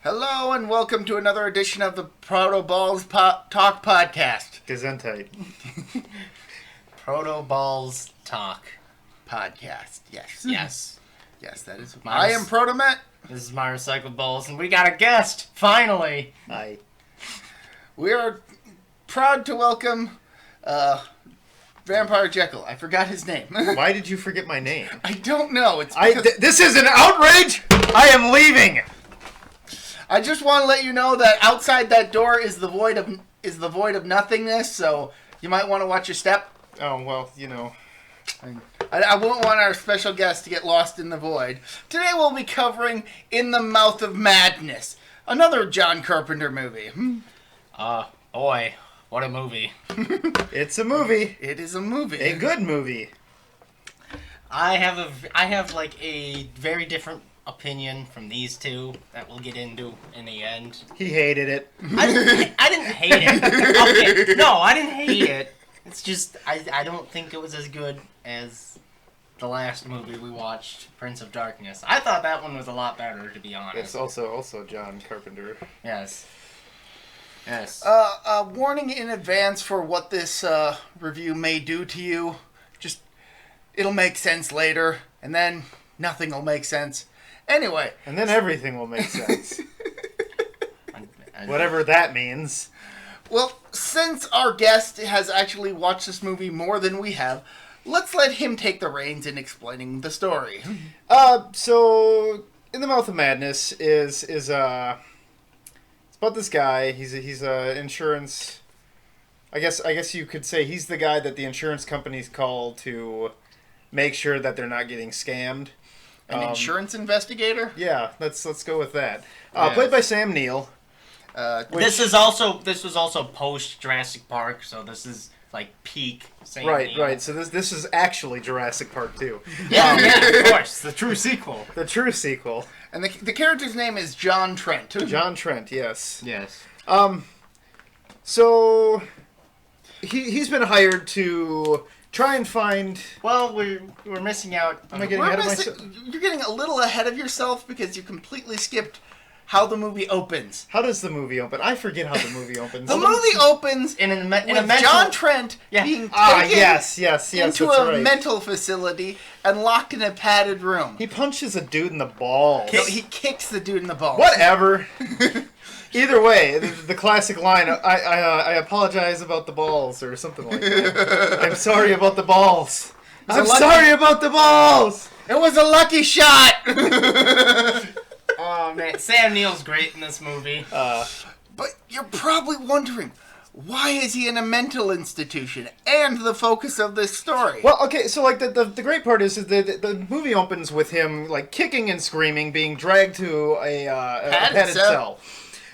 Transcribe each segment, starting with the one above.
Hello and welcome to another edition of the ProtoBalls Talk Podcast. Gesundheit. ProtoBalls Talk Podcast, yes. Yes. Yes, that is. Minus- I am ProtoMet. This is my recycled balls, and we got a guest, finally. Hi. We are proud to welcome Vampire-Jekyll. I forgot his name. Why did you forget my name? I don't know. It's because This is an outrage! I am leaving! I just want to let you know that outside that door is the void of nothingness, so you might want to watch your step. Oh, well, you know. I won't want our special guest to get lost in the void. Today we'll be covering In the Mouth of Madness, another John Carpenter movie. Boy, what a movie. It's a movie. It is a movie. A good movie. I have like a very different opinion from these two that we'll get into in the end. He hated it. I didn't hate it. Okay, no, I didn't hate it. It's just, I don't think it was as good as the last movie we watched, Prince of Darkness. I thought that one was a lot better, to be honest. It's also John Carpenter. Yes. Yes. Warning in advance for what this review may do to you. Just, it'll make sense later, and then nothing will make sense. Anyway. And then everything will make sense. Whatever that means. Well, since our guest has actually watched this movie more than we have, let's let him take the reins in explaining the story. So In the Mouth of Madness is it's about this guy. He's a insurance. I guess you could say he's the guy that the insurance companies call to make sure that they're not getting scammed. An insurance investigator? Yeah, let's go with that. Yes. Played by Sam Neill. This was also post Jurassic Park, so this is like peak. Sam Neill. Right. So this is actually Jurassic Park 2. Yeah, of course, the true sequel. The true sequel. And the character's name is John Trent. John Trent, yes. Yes. So he's been hired to try and find. Well, we're missing out. Am I getting ahead of myself? You're getting a little ahead of yourself because you completely skipped how the movie opens. How does the movie open? I forget how the movie opens. The movie opens in a with mental... John Trent being taken yes, into that's a right. mental facility and locked in a padded room. He punches a dude in the balls. No, he kicks the dude in the balls. Whatever. Either way, the classic line, I apologize about the balls, or something like that. I'm sorry about the balls. I'm sorry about the balls! It was a lucky shot! Oh, man. Sam Neill's great in this movie. But you're probably wondering, why is he in a mental institution and the focus of this story? Well, okay, so like the great part is the movie opens with him like kicking and screaming, being dragged to a padded cell.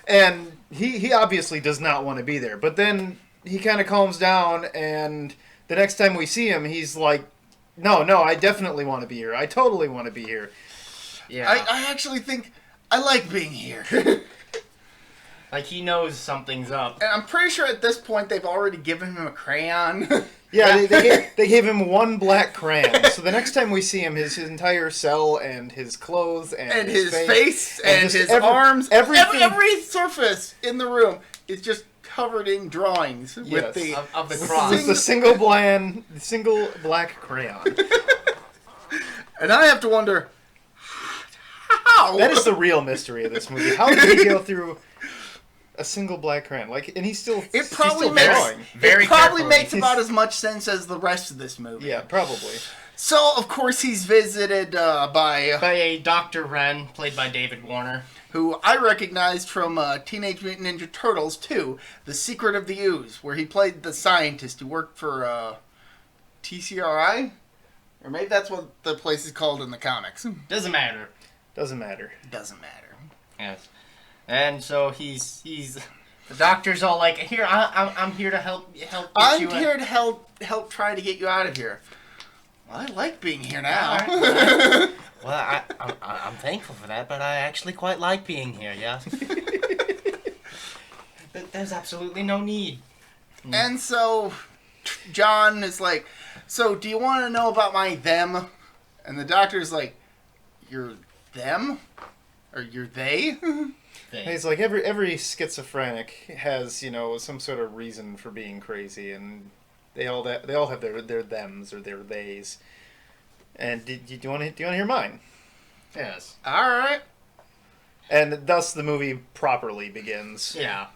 And he obviously does not want to be there. But then he kind of calms down, and the next time we see him, he's like, no, I definitely want to be here. I totally want to be here. Yeah. I actually think I like being here. Like, he knows something's up. And I'm pretty sure at this point they've already given him a crayon. Yeah, they gave him one black crayon. So the next time we see him, his entire cell and his clothes and his face and just his arms, everything. every surface in the room is just covered in drawings with the of the cross. It's the single black crayon. And I have to wonder, how? That is the real mystery of this movie. How did he go through a single black crayon? Like, and he's still drawing. It probably makes about as much sense as the rest of this movie. Yeah, probably. So, of course, he's visited by a Dr. Wren, played by David Warner. Who I recognized from Teenage Mutant Ninja Turtles 2, The Secret of the Ooze, where he played the scientist who worked for TCRI? Or maybe that's what the place is called in the comics. Doesn't matter. Doesn't matter. Yes. And so he's the doctor's all like, here, I'm here to help I'm here to help try to get you out of here. Well, I like being here now. Right. Well, I'm thankful for that, but I actually quite like being here, yeah. There's absolutely no need. And so John is like, so do you want to know about my them? And the doctor's like, you're them? Or you're they? He's like, every schizophrenic has, some sort of reason for being crazy, and they all have their thems or their theys. And do you want to hear mine? Yes. All right. And thus the movie properly begins. Yeah.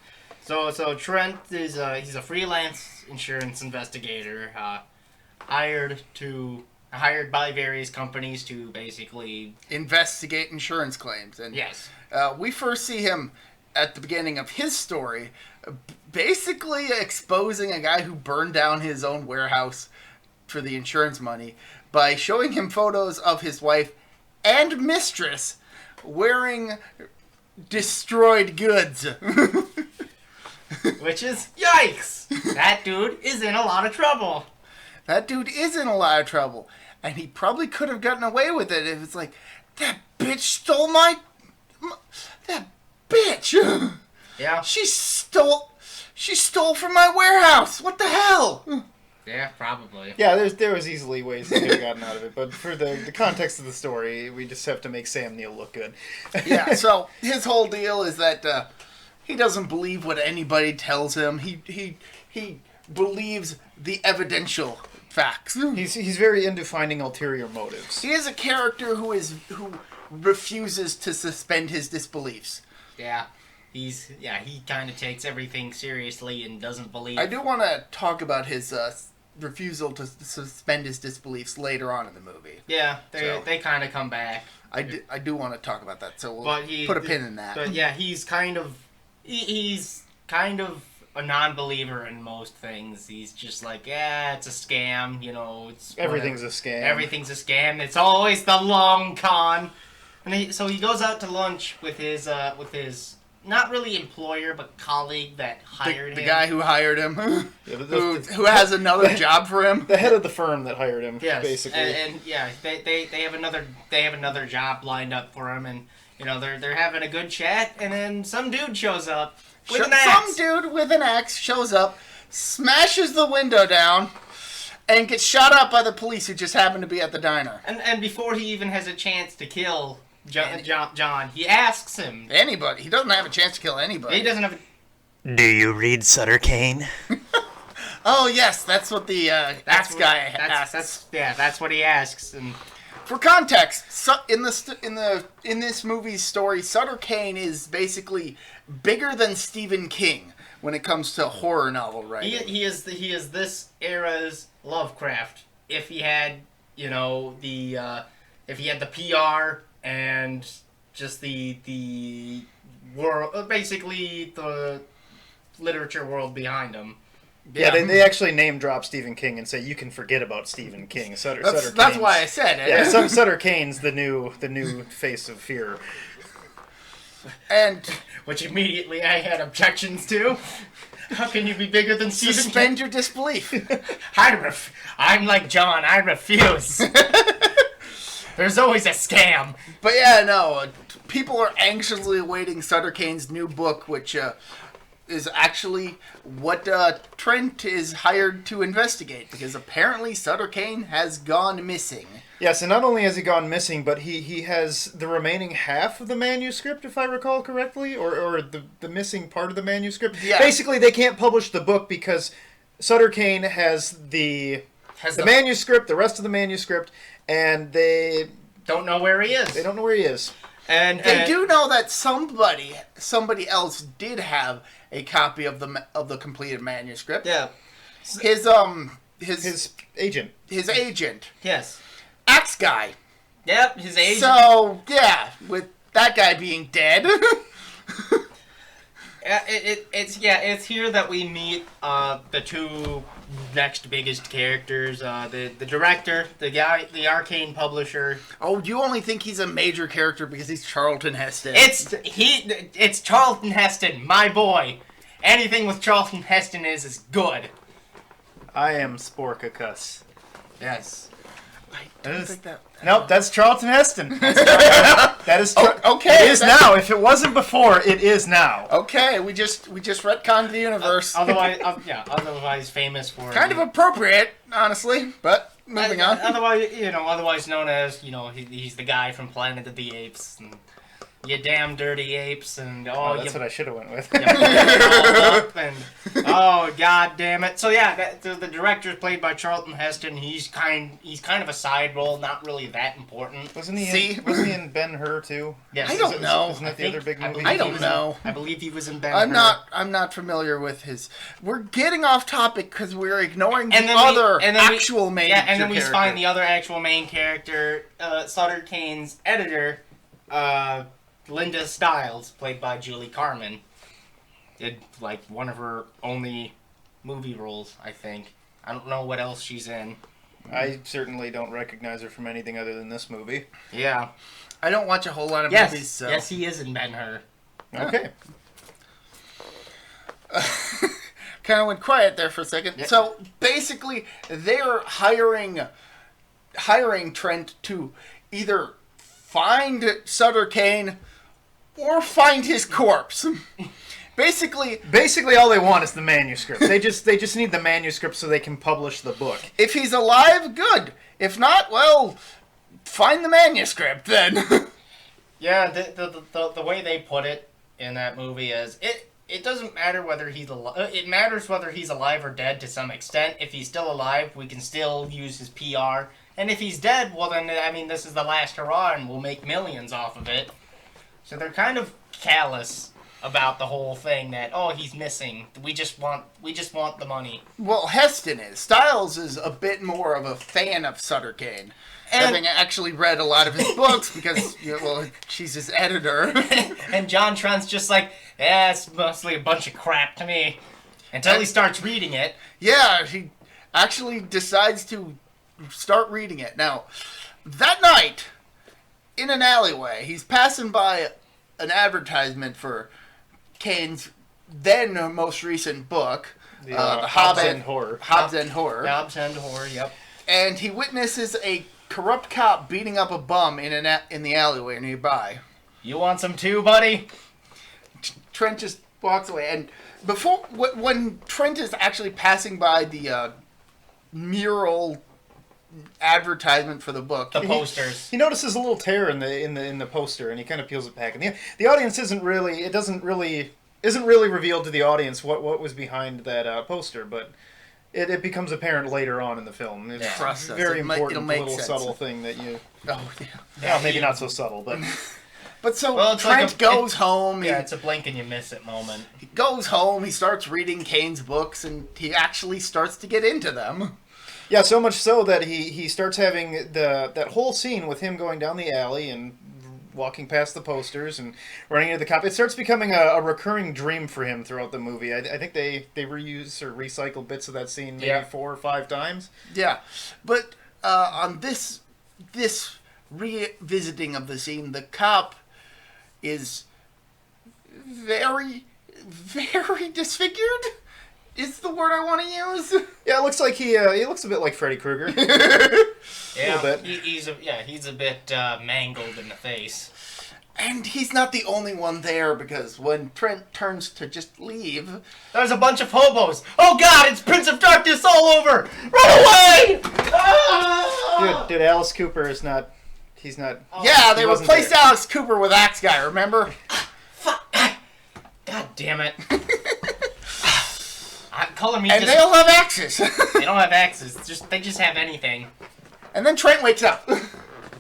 So Trent is he's a freelance insurance investigator, hired by various companies to basically investigate insurance claims. And yes, we first see him at the beginning of his story, basically exposing a guy who burned down his own warehouse for the insurance money by showing him photos of his wife and mistress wearing destroyed goods. Which is, yikes! That dude is in a lot of trouble. That dude is in a lot of trouble. And he probably could have gotten away with it if it's like, that bitch stole that bitch! Yeah. She stole from my warehouse! What the hell? Yeah, probably. Yeah, there was easily ways he could have gotten out of it, but for the context of the story, we just have to make Sam Neill look good. Yeah, so his whole deal is that he doesn't believe what anybody tells him. He believes the evidential facts. He's very into finding ulterior motives. He is a character who refuses to suspend his disbeliefs. Yeah. He kind of takes everything seriously and doesn't believe. I do want to talk about his refusal to suspend his disbeliefs later on in the movie. Yeah, they kind of come back. I do want to talk about that, so we'll put a pin in that. But yeah, he's kind of a non-believer in most things. He's just like, yeah, it's a scam, Everything's a scam. Everything's a scam. It's always the long con. And so he goes out to lunch with his not really employer, but colleague that hired him. The guy who hired him, Yeah, who has another job for him. The head of the firm that hired him, yes. basically. And yeah, they have another job lined up for him, and they're having a good chat, and then some dude shows up with an axe. Some dude with an axe shows up, smashes the window down, and gets shot up by the police who just happened to be at the diner. And before he even has a chance to kill John, he asks him. Anybody. He doesn't have a chance to kill anybody. He doesn't have Do you read Sutter Kane? Oh, yes, that's what the axe guy asks. That's what he asks. And for context, in this movie's story, Sutter Kane is basically bigger than Stephen King when it comes to horror novel writing. He is this era's Lovecraft. If he had if he had the PR and just the world, basically the literature world behind him. Yeah, they actually name drop Stephen King and say you can forget about Stephen King. That's why I said it. Yeah, Sutter Kane's the new face of fear. And which immediately I had objections to. How can you be bigger than Stephen King? Suspend your disbelief. I'm like John. I refuse. There's always a scam. But yeah, no. People are anxiously awaiting Sutter Kane's new book, which is actually what Trent is hired to investigate, because apparently Sutter Kane has gone missing. Yes, and not only has he gone missing, but he has the remaining half of the manuscript, if I recall correctly, or the missing part of the manuscript. Yeah. Basically, they can't publish the book because Sutter Kane has the manuscript, the rest of the manuscript, and they don't know where he is. They don't know where he is. And they do know that somebody else did have a copy of the completed manuscript. Yeah. His agent. His agent. Yes. Axe guy. Yep, his agent. So, yeah, with that guy being dead. It's here that we meet the two next biggest characters, the director, the Arcane publisher. Oh, you only think he's a major character because he's Charlton Heston. It's Charlton Heston, my boy. Anything with Charlton Heston is good. I am Sporkicus. Yes. I don't think that... Nope, that's Charlton Heston. That is okay. It is now. If it wasn't before, it is now. Okay, we just retconned the universe. Otherwise famous for kind of appropriate, honestly. But moving on. Otherwise known as he's the guy from Planet of the Apes. And, you damn dirty apes, and that's what I should have went with. you put it all up, and oh god damn it. So yeah, the director is played by Charlton Heston. He's kind of a side role, not really that important. Wasn't he in Ben-Hur too? Yes. I don't know. Isn't that the other big movie? I don't know. I believe he was in Ben-Hur. I'm not familiar with his. We're getting off topic because we're ignoring the other actual main. Yeah, and then we find the other actual main character, Sutter Kane's editor, Linda Stiles, played by Julie Carmen. Did like one of her only movie roles, I think. I don't know what else she's in. I certainly don't recognize her from anything other than this movie. Yeah. I don't watch a whole lot of movies. So. Yes, he is in Ben-Hur. Okay. Kind of went quiet there for a second. Yep. So basically, they're hiring Trent to either find Sutter Kane or find his corpse. Basically, all they want is the manuscript. They just need the manuscript so they can publish the book. if he's alive, good. If not, well, find the manuscript then. Yeah, the way they put it in that movie is it doesn't matter whether he's alive. It matters whether he's alive or dead to some extent. If he's still alive, we can still use his PR. And if he's dead, well then, I mean, this is the last hurrah and we'll make millions off of it. So they're kind of callous about the whole thing that, oh, he's missing. We just want the money. Well, Heston is. Stiles is a bit more of a fan of Sutter Kane. Having actually read a lot of his books because, she's his editor. And John Trent's just like, yeah, it's mostly a bunch of crap to me. Until he starts reading it. Yeah, he actually decides to start reading it. Now, that night, in an alleyway, he's passing by an advertisement for Kane's then most recent book, The Hobbs and Horror. Hobbs and Horror. Hobbs and Horror, yep. And he witnesses a corrupt cop beating up a bum in the alleyway nearby. You want some too, buddy? Trent just walks away, and when Trent is actually passing by the mural advertisement for the book, The posters. He notices a little tear in the poster, and he kind of peels it back. And the audience isn't really revealed to the audience what was behind that poster, but it becomes apparent later on in the film. It's a very important little subtle thing that you. Oh yeah. Well, maybe not so subtle, but. But so Trent goes home. Yeah, it's a blink and you miss it moment. He goes home. He starts reading Kane's books, and he actually starts to get into them. Yeah, so much so that he starts having that whole scene with him going down the alley and walking past the posters and running into the cop. It starts becoming a recurring dream for him throughout the movie. I think they reuse or recycle bits of that scene maybe 4 or 5 times. Yeah, but on this revisiting of the scene, the cop is very, very disfigured. Is the word I want to use? Yeah, it looks like he looks a bit like Freddy Krueger. Yeah, bit. he's a bit mangled in the face. And he's not the only one there, because when Trent turns to just leave, there's a bunch of hobos. Oh God, it's Prince of Darkness all over! Run away! Ah! Dude, Alice Cooper is not. He's not. Yeah, they replaced Alice Cooper with Axe Guy. Remember? Fuck! God damn it! Color me. And they all have axes. They don't have axes. They just have anything. And then Trent wakes up.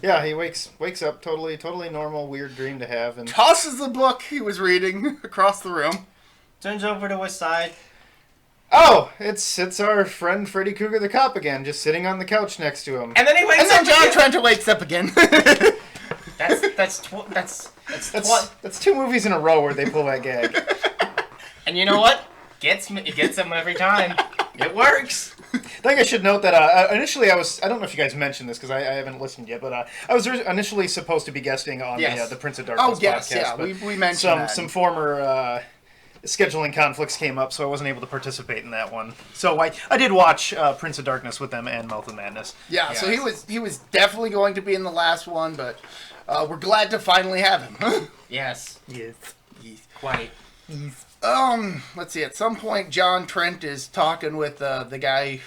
Yeah, he wakes up, totally normal, weird dream to have, and tosses the book he was reading across the room. Turns over to his side. Oh, it's our friend Freddy Krueger the cop again, just sitting on the couch next to him. And then he wakes up. And then John again. Trent wakes up again. That's 2 movies in a row where they pull that gag. And you know what? It gets him every time. It works. I think I should note that initially I don't know if you guys mentioned this because I haven't listened yet, but I was initially supposed to be guesting on the Prince of Darkness podcast. Yeah, we mentioned that. Some former scheduling conflicts came up, so I wasn't able to participate in that one. So I did watch Prince of Darkness with them and Mouth of Madness. Yeah, so he was definitely going to be in the last one, but we're glad to finally have him. Yes. Yes. Quite. Let's see. At some point, John Trent is talking with the guy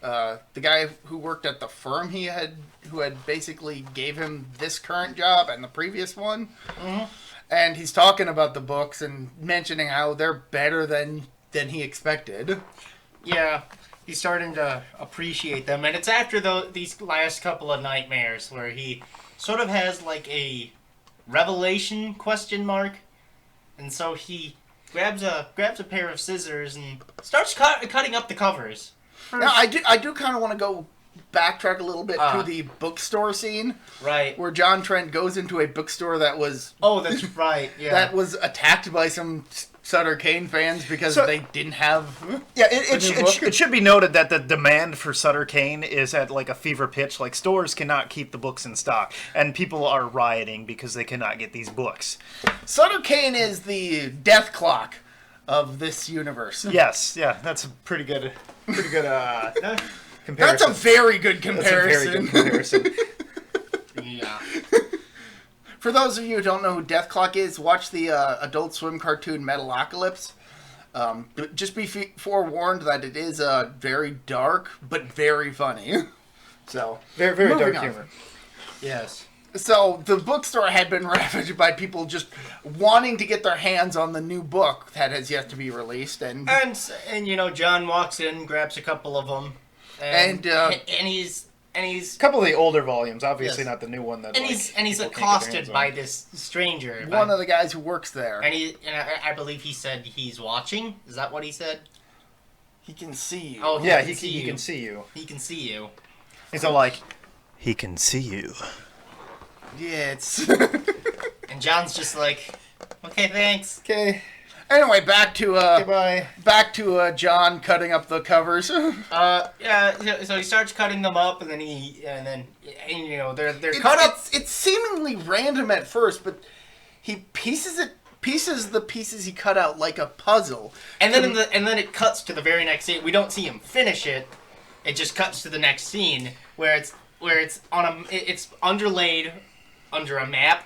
the guy who worked at the firm who had basically gave him this current job and the previous one. Mm-hmm. And he's talking about the books and mentioning how they're better than he expected. Yeah, he's starting to appreciate them, and it's after these last couple of nightmares where he sort of has like a revelation question mark, and so he grabs a pair of scissors and starts cutting up the covers. Now, I do kind of want to go backtrack a little bit to the bookstore scene, right, where John Trent goes into a bookstore that was that's right, yeah, that was attacked by some Sutter Kane fans because they didn't have. Yeah, it should be noted that the demand for Sutter Kane is at like a fever pitch. Like stores cannot keep the books in stock, and people are rioting because they cannot get these books. Sutter Kane is the death clock of this universe. Yes, yeah, that's a pretty good comparison. That's a very good comparison. Yeah. For those of you who don't know who Death Clock is, watch the Adult Swim cartoon Metalocalypse. Just be forewarned that it is very dark, but very funny. So very dark on. humor. Yes. So the bookstore had been ravaged by people just wanting to get their hands on the new book that has yet to be released, and John walks in, grabs a couple of them, and he's a couple of the older volumes, obviously not the new one. That he's accosted by this stranger, one of the guys who works there, and I believe he said he's watching. Is that what he said? He can see you. Oh, yeah, he can see you. He can see you. He's all like, he can see you. Yeah, it's. And John's just like, okay, thanks. okay. Anyway, back to Goodbye. Back to John cutting up the covers. Yeah. So he starts cutting them up, and then they're cut up. It's seemingly random at first, but he pieces the pieces he cut out like a puzzle. And then it cuts to the very next scene. We don't see him finish it. It just cuts to the next scene where it's underlaid under a map.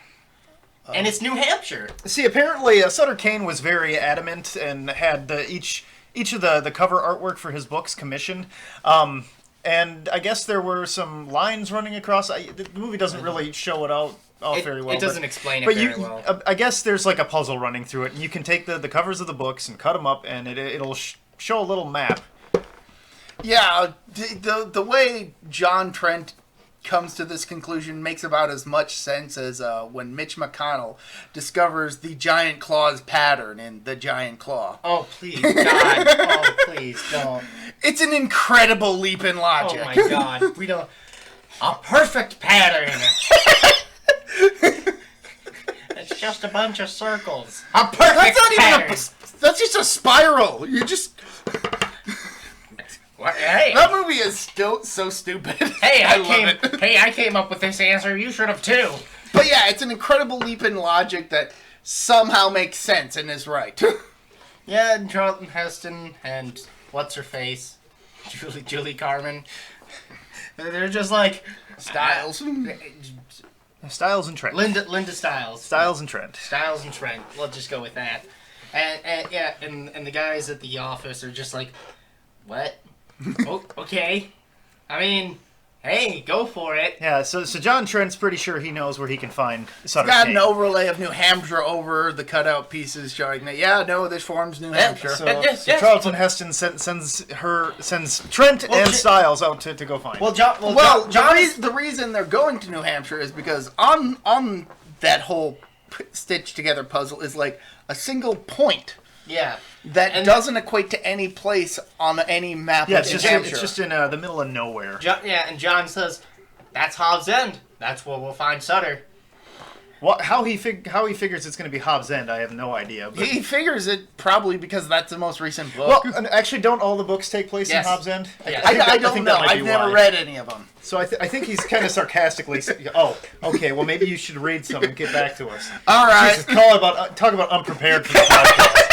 And it's New Hampshire. See, apparently Sutter Kane was very adamant and had each of the cover artwork for his books commissioned. And I guess there were some lines running across. The movie doesn't really show it out very well. It doesn't explain it very well. I guess there's like a puzzle running through it, and you can take the covers of the books and cut them up, and it'll show a little map. Yeah, the way John Trent comes to this conclusion makes about as much sense as when Mitch McConnell discovers the giant claw's pattern in The Giant Claw. Oh, please, God. Oh, please, don't. It's an incredible leap in logic. Oh, my God. We don't... A perfect pattern. It's just a bunch of circles. A perfect pattern. That's just a spiral. You just... Hey. That movie is still so stupid. Hey, I came up with this answer. You should have too. But yeah, it's an incredible leap in logic that somehow makes sense and is right. Yeah, and Charlton Heston and what's her face, Julie Carmen. They're just like Styles. Styles and Trent. Linda Styles. Styles and Trent. Styles and Trent. Let's just go with that. And the guys at the office are just like, what? Oh, okay. I mean, hey, go for it. Yeah, so John Trent's pretty sure he knows where he can find Sutter Got Kane. an overlay of New Hampshire over the cutout pieces showing that, this forms New Hampshire. So Charlton Heston sends Trent and Styles out to go find. The reason they're going to New Hampshire is because on that whole stitched together puzzle is like a single point. Yeah. That doesn't equate to any place on any map of New Hampshire. It's just in the middle of nowhere. And John says, that's Hobbs End. That's where we'll find Sutter. How he figures it's going to be Hobbs End, I have no idea. But... He figures it probably because that's the most recent book. Well, actually, don't all the books take place in Hobbs End? Yes. I don't know. I've never read any of them. So I think he's kind of sarcastically saying, oh, okay, well, maybe you should read some and get back to us. All right. Jesus, talk about unprepared for the podcast.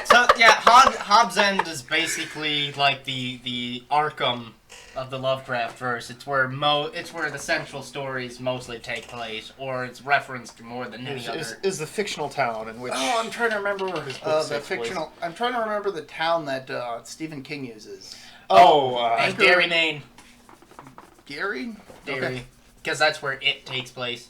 So, yeah, Hobbs End is basically like the Arkham of the Lovecraft verse. It's where the central stories mostly take place, or it's referenced more than any other. Is the fictional town in which? Oh, I'm trying to remember the fictional. Place. I'm trying to remember the town that Stephen King uses. And Gary, Maine. Gary. Derry, because that's where it takes place.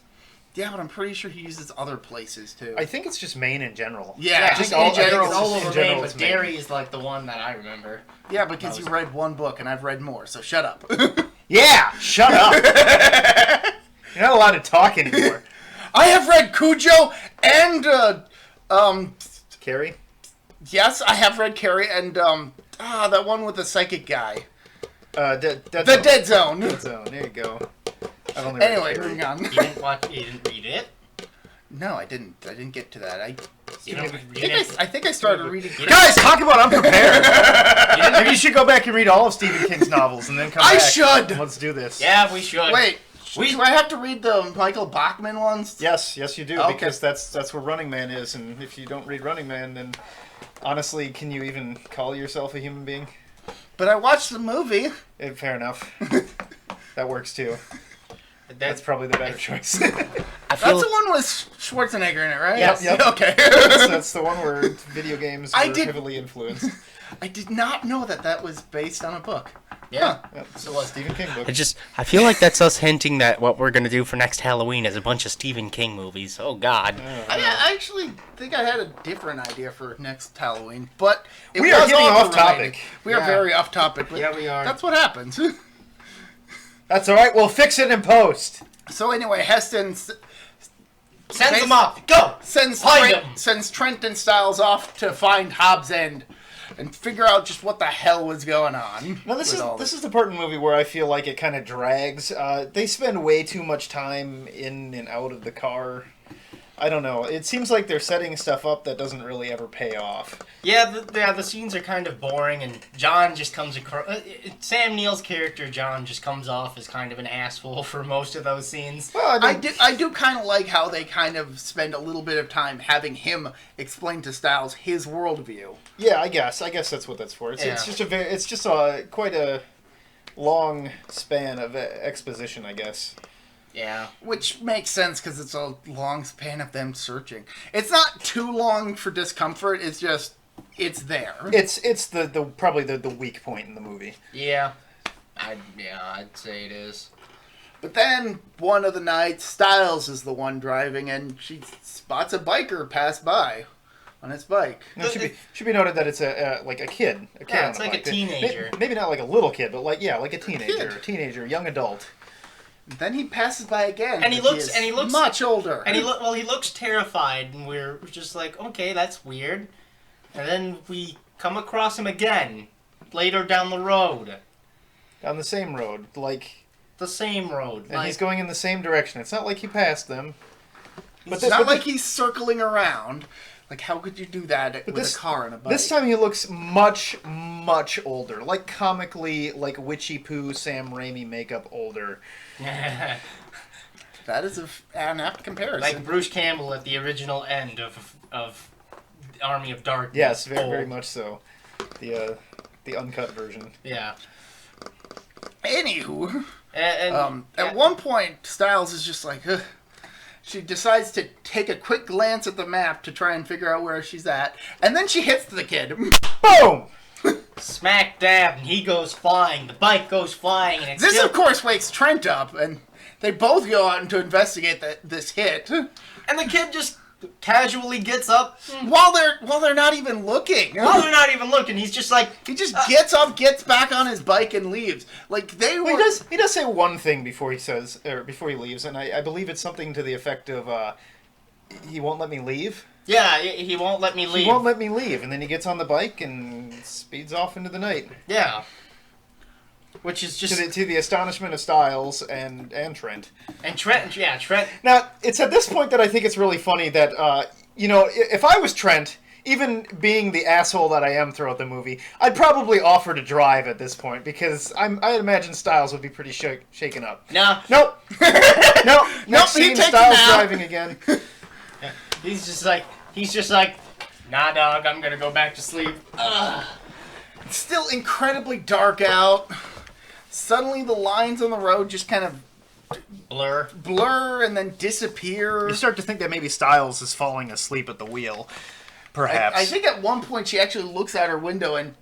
Yeah, but I'm pretty sure he uses other places too. I think it's just Maine in general. Yeah, just all in general, it's all just over in Maine, general, but Derry is like the one that I remember. Yeah, because you read one book and I've read more, so shut up. Yeah, shut up. You're not allowed to talk anymore. I have read Cujo and Carrie? Yes, I have read Carrie and that one with the psychic guy. Dead Zone. Dead Zone. There you go. I've only Anyway, moving on. You didn't read it? No, I didn't. I didn't get to that. I think I started reading. Guys, talk about unprepared. Maybe you should go back and read all of Stephen King's novels and then come back. I should. Let's do this. Yeah, we should. Wait. Do I have to read the Michael Bachman ones? Yes, you do, okay. Because that's where Running Man is, and if you don't read Running Man, then honestly, can you even call yourself a human being? But I watched the movie. Fair enough. That works too. That's probably the better choice. That's the one with Schwarzenegger in it, right? Yep. Okay. That's the one where video games were heavily influenced. I did not know that was based on a book. Yeah. Yep. So a Stephen King book. I feel like that's us hinting that what we're going to do for next Halloween is a bunch of Stephen King movies. Oh, God. I actually think I had a different idea for next Halloween, but we are getting off topic. We are very off topic. But yeah, we are. That's what happens. That's all right. We'll fix it in post. So anyway, Heston sends them off. Go. Sends Trent and Styles off to find Hobbs End and figure out just what the hell was going on. Now this is the part in the movie where I feel like it kind of drags. They spend way too much time in and out of the car. I don't know. It seems like they're setting stuff up that doesn't really ever pay off. Yeah, the scenes are kind of boring, and John just comes across... Sam Neill's character, John, just comes off as kind of an asshole for most of those scenes. Well, I do kind of like how they kind of spend a little bit of time having him explain to Styles his worldview. Yeah, I guess that's what that's for. It's just quite a long span of exposition, I guess. Yeah. Which makes sense because it's a long span of them searching. It's not too long for discomfort. It's just, it's there. It's probably the weak point in the movie. Yeah. I'd say it is. But then, one of the nights, Styles is the one driving, and she spots a biker pass by on his bike. No, it should be noted that it's a kid. Yeah, it's like a teenager. Maybe not like a little kid, but like a teenager, young adult. Then he passes by again. And he looks much older. And he looks terrified, and we're just like, okay, that's weird. And then we come across him again later down the road. Down the same road, the same road. And he's going in the same direction. It's not like he passed them. It's not like he's circling around. Like, how could you do that with a car and a bike? This time he looks much, much older. Like, comically, like Witchy Poo, Sam Raimi makeup older. That is an apt comparison. Like Bruce Campbell at the original end of Army of Darkness. Yes, very much so. The uncut version. Yeah. Anywho, at one point, Styles is just like, ugh. She decides to take a quick glance at the map to try and figure out where she's at, and then she hits the kid. Boom! Smack dab, and he goes flying. The bike goes flying, and this, of course, wakes Trent up, and they both go out to investigate this hit. And the kid just casually gets up while they're not even looking. While they're not even looking, he's just like he just gets up, gets back on his bike, and leaves. Like they were. He does say one thing before he leaves, and I believe it's something to the effect of, "He won't let me leave." Yeah, he won't let me leave. He won't let me leave, and then he gets on the bike and speeds off into the night. Yeah. Which is just to the astonishment of Styles and Trent. And Trent. Now, it's at this point that I think it's really funny that, if I was Trent, even being the asshole that I am throughout the movie, I'd probably offer to drive at this point, because I imagine Styles would be pretty shaken up. No. Nope. Nope. Next scene, Styles driving again. Yeah. He's just like, nah, dog, I'm gonna go back to sleep. It's still incredibly dark out. suddenly the lines on the road just kind of blur and then disappear. You start to think that maybe Styles is falling asleep at the wheel. Perhaps. I think at one point she actually looks out her window and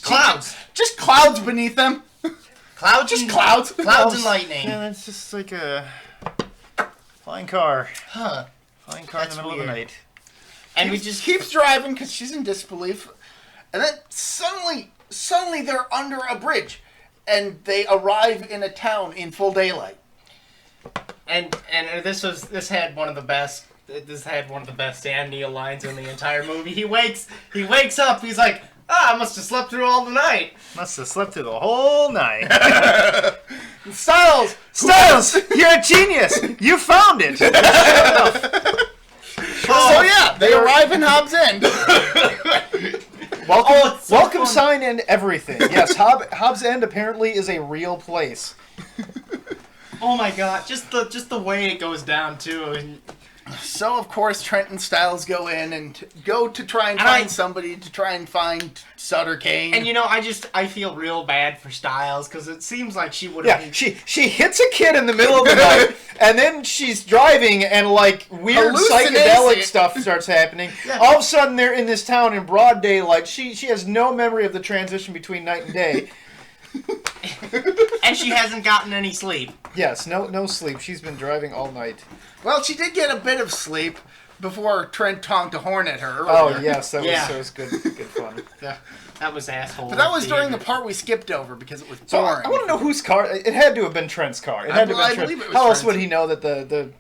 Clouds. Just clouds beneath them. Clouds. Just clouds. Clouds and lightning. Yeah, that's just like a flying car. Huh. Flying car That's in the middle of the weird. night. And we just keeps driving because she's in disbelief, and then suddenly they're under a bridge, and they arrive in a town in full daylight. And this had one of the best Sam Neill lines in the entire movie. He wakes up. He's like, I must have slept through all the night. Must have slept through the whole night. Styles, you're a genius. You found it. So yeah, they arrive in Hobbs End. Welcome sign and everything. Yes, Hobbs End apparently is a real place. Oh my god, just the way it goes down too. So of course Trent and Styles go in and go to try and find somebody to try and find Sutter Kane. And I feel real bad for Styles because it seems like she would have. Yeah, she hits a kid in the middle of the night, and then she's driving, and like weird psychedelic stuff starts happening. Yeah. All of a sudden, they're in this town in broad daylight. She has no memory of the transition between night and day. And she hasn't gotten any sleep. Yes, no sleep. She's been driving all night. Well, she did get a bit of sleep before Trent honked a horn at her. Oh yes, that was good fun. Yeah, that was asshole. But that was during the part we skipped over because it was boring. I want to know whose car. It had to have been Trent's car. It had to have been Trent's. How else would he know that the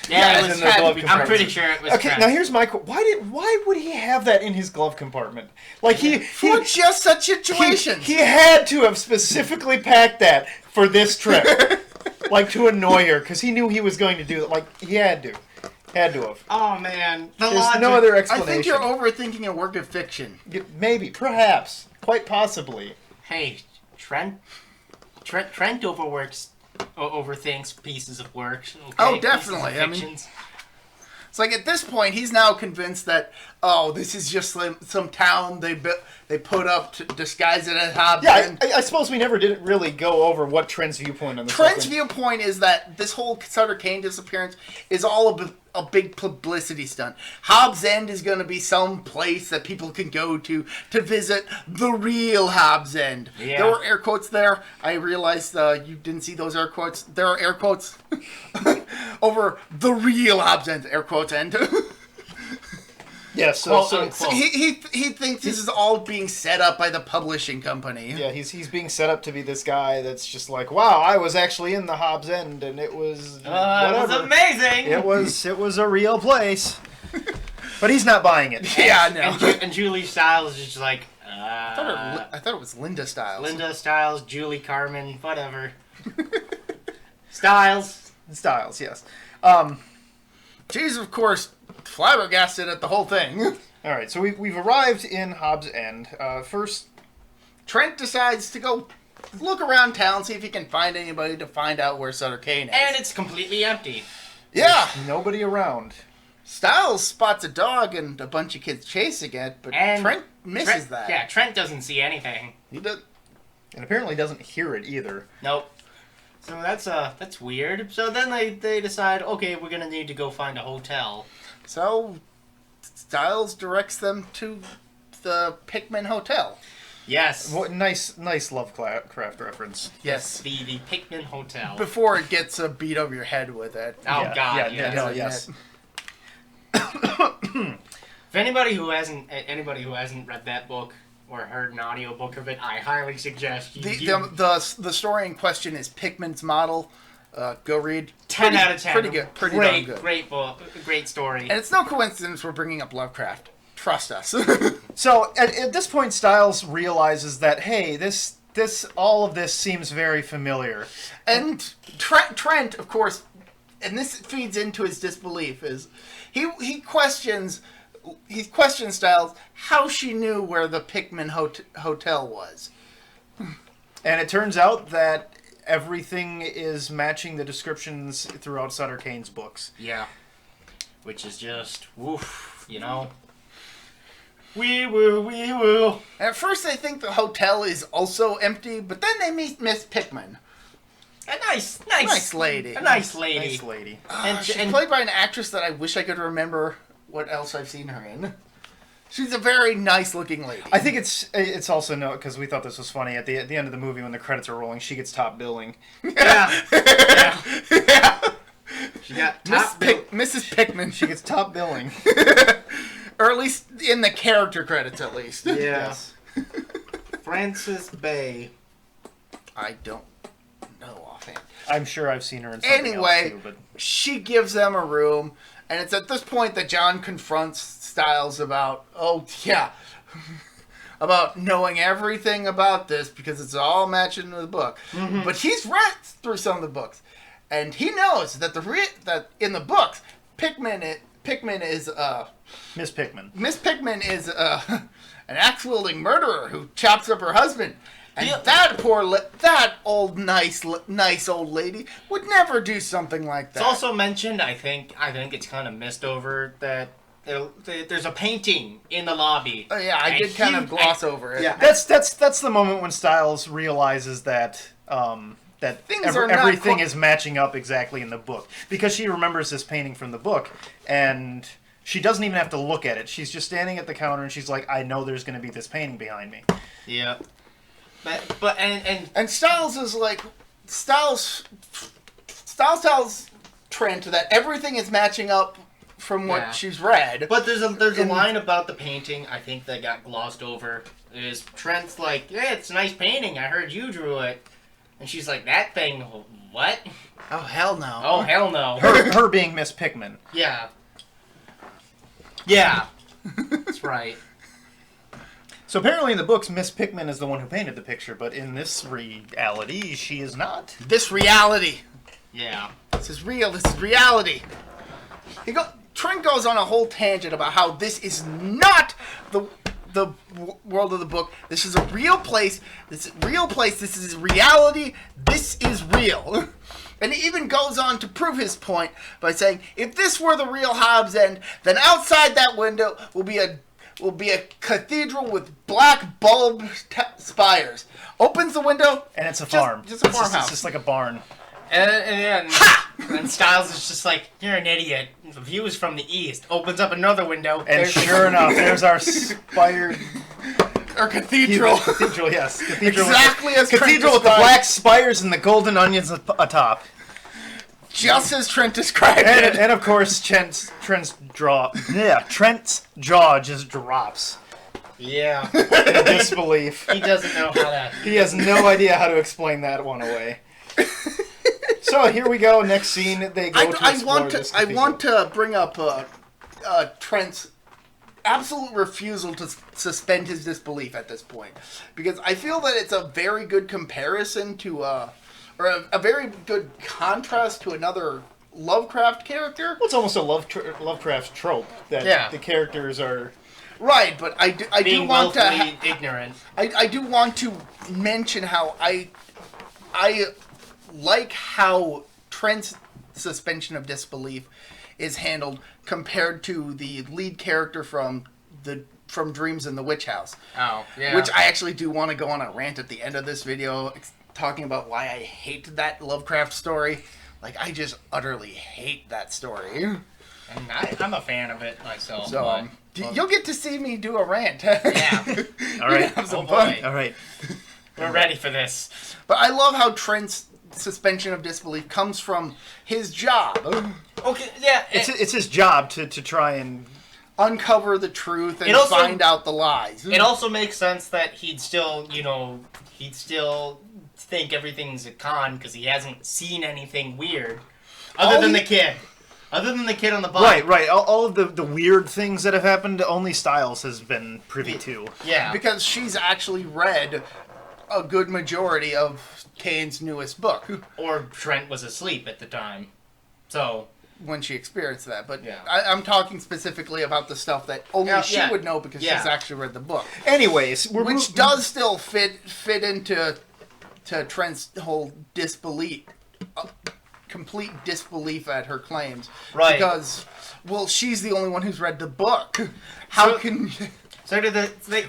Yeah, it was Trent. I'm pretty sure it was Okay, Trent. now here's my question. Why would he have that in his glove compartment? Like for just such situations. He had to have specifically packed that for this trip. Like to annoy her, because he knew he was going to do it. Like, he had to. Had to have. Oh, man. There's no other explanation. I think you're overthinking a work of fiction. Maybe. Perhaps. Quite possibly. Hey, Trent overthinks pieces of work. Okay? Oh, definitely. I mean, it's like at this point, he's now convinced that, this is just some town they put up to disguise it as Hobbs. Yeah, I suppose we never did really go over what Trent's viewpoint on this. Trent's viewpoint is that this whole Sutter Kane disappearance is all a big publicity stunt. Hobbs End is going to be some place that people can go to visit the real Hobbs End. Yeah. There were air quotes there. I realized you didn't see those air quotes. There are air quotes over the real Hobbs End. Air quotes end. Yes, so he thinks this is all being set up by the publishing company. Yeah, he's being set up to be this guy that's just like, wow, I was actually in the Hobbs End, and it was whatever. It was amazing. It was a real place. But he's not buying it. Yeah, no. And Julie Stiles is just like, I thought it was Linda Stiles. Linda Stiles, Julie Carmen, whatever. Stiles, yes. She's of course flabbergasted at the whole thing. All right, so we've arrived in Hobbs End. First, Trent decides to go look around town, see if he can find anybody to find out where Sutter Kane is. And it's completely empty. Yeah. There's nobody around. Stiles spots a dog and a bunch of kids chasing it, but Trent misses that. Yeah, Trent doesn't see anything. He does. And apparently doesn't hear it either. Nope. So that's weird. So then they decide, okay, we're going to need to go find a hotel. So Stiles directs them to the Pickman Hotel. Yes. What nice Lovecraft reference. Yes. The Pickman Hotel. Before it gets beat over your head with it. Oh, yeah, God. Yes. If anybody who hasn't read that book or heard an audiobook of it, I highly suggest the story in question is Pickman's Model. Go read. 10 out of 10. Pretty good. Pretty darn good. Great book. Great story. And it's no coincidence we're bringing up Lovecraft. Trust us. So at this point, Stiles realizes that, hey, all of this seems very familiar. And Trent, of course, and this feeds into his disbelief, is he questions Stiles how she knew where the Pickman Hotel was. And it turns out that everything is matching the descriptions throughout Sutter Kane's books. Yeah. Which is just, woof, you know. We will. At first, they think the hotel is also empty, but then they meet Miss Pickman. A nice lady. A nice lady. Nice lady. She's played by an actress that I wish I could remember what else I've seen her in. She's a very nice-looking lady. I think it's also because we thought this was funny at the end of the movie when the credits are rolling, she gets top billing. Yeah. Yeah. She got top Mrs. Pickman. She gets top billing. Or at least in the character credits, at least. Yeah. Yes. Frances Bay. I don't know offhand. I'm sure I've seen her in something Anyway, else too, but she gives them a room, and it's at this point that John confronts Styles about, about knowing everything about this because it's all matching with the book. Mm-hmm. But he's read through some of the books, and he knows that that in the books, Pickman is Miss Pickman. Miss Pickman is an axe-wielding murderer who chops up her husband. And that nice old lady would never do something like that. It's also mentioned, I think it's kind of missed over, that there's a painting in the lobby. Oh, yeah, I did kind of gloss over it. Yeah, that's the moment when Styles realizes that everything is matching up exactly in the book, because she remembers this painting from the book, and she doesn't even have to look at it. She's just standing at the counter, and she's like, "I know there's going to be this painting behind me." Yeah. But Styles is like Styles tells Trent that everything is matching up from what she's read. But there's a line about the painting I think that got glossed over. Is Trent's like, "Yeah, it's a nice painting. I heard you drew it," and she's like, "That thing, what?" Oh hell no! Oh hell no! Her being Miss Pickman. Yeah. Yeah. That's right. So apparently in the books, Miss Pickman is the one who painted the picture, but in this reality, she is not. This reality. Yeah. This is real. This is reality. Trent goes on a whole tangent about how this is not the world of the book. This is a real place. This is real place. This is reality. This is real. And he even goes on to prove his point by saying, if this were the real Hobbs End, then outside that window will be a cathedral with black bulb spires. Opens the window, and it's a farm. Just a farmhouse. It's just like a barn. And Styles is just like, "You're an idiot. The view is from the east." Opens up another window. And sure enough, there's our spired... Or cathedral. Cathedral, yes. Cathedral exactly as cathedral with the black spires and the golden onions atop. Just as Trent described it. And of course, Trent's jaw just drops. Yeah. In disbelief. He doesn't know how to... He has no idea how to explain that one away. So here we go. Next scene, they go to explore this cathedral. I want to bring up Trent's absolute refusal to suspend his disbelief at this point, because I feel that it's a very good comparison to, or a very good contrast to another Lovecraft character. Well, it's almost a Lovecraft trope that the characters are right, but I do want to ignorant. I do want to mention how I like how Trent's suspension of disbelief is handled compared to the lead character from Dreams in the Witch House. Oh, yeah. Which I actually do want to go on a rant at the end of this video talking about why I hate that Lovecraft story. Like, I just utterly hate that story. And I'm a fan of it myself. So, you'll get to see me do a rant. Yeah. All right. Have some fun. All right. We're ready for this. But I love how Trent's suspension of disbelief comes from his job. Okay, yeah. It's his job to try and uncover the truth and find out the lies. It also makes sense that he'd still think everything's a con because he hasn't seen anything weird other than the kid. Other than the kid on the bike. Right. All of the weird things that have happened, only Styles has been privy to. Yeah. Because she's actually read a good majority of Kane's newest book. Or Trent was asleep at the time. So... when she experienced that. But yeah. I'm talking specifically about the stuff that only she would know because she's actually read the book. Anyways, which does still fit into Trent's whole disbelief, complete disbelief at her claims. Right. Because, well, she's the only one who's read the book. How can... So do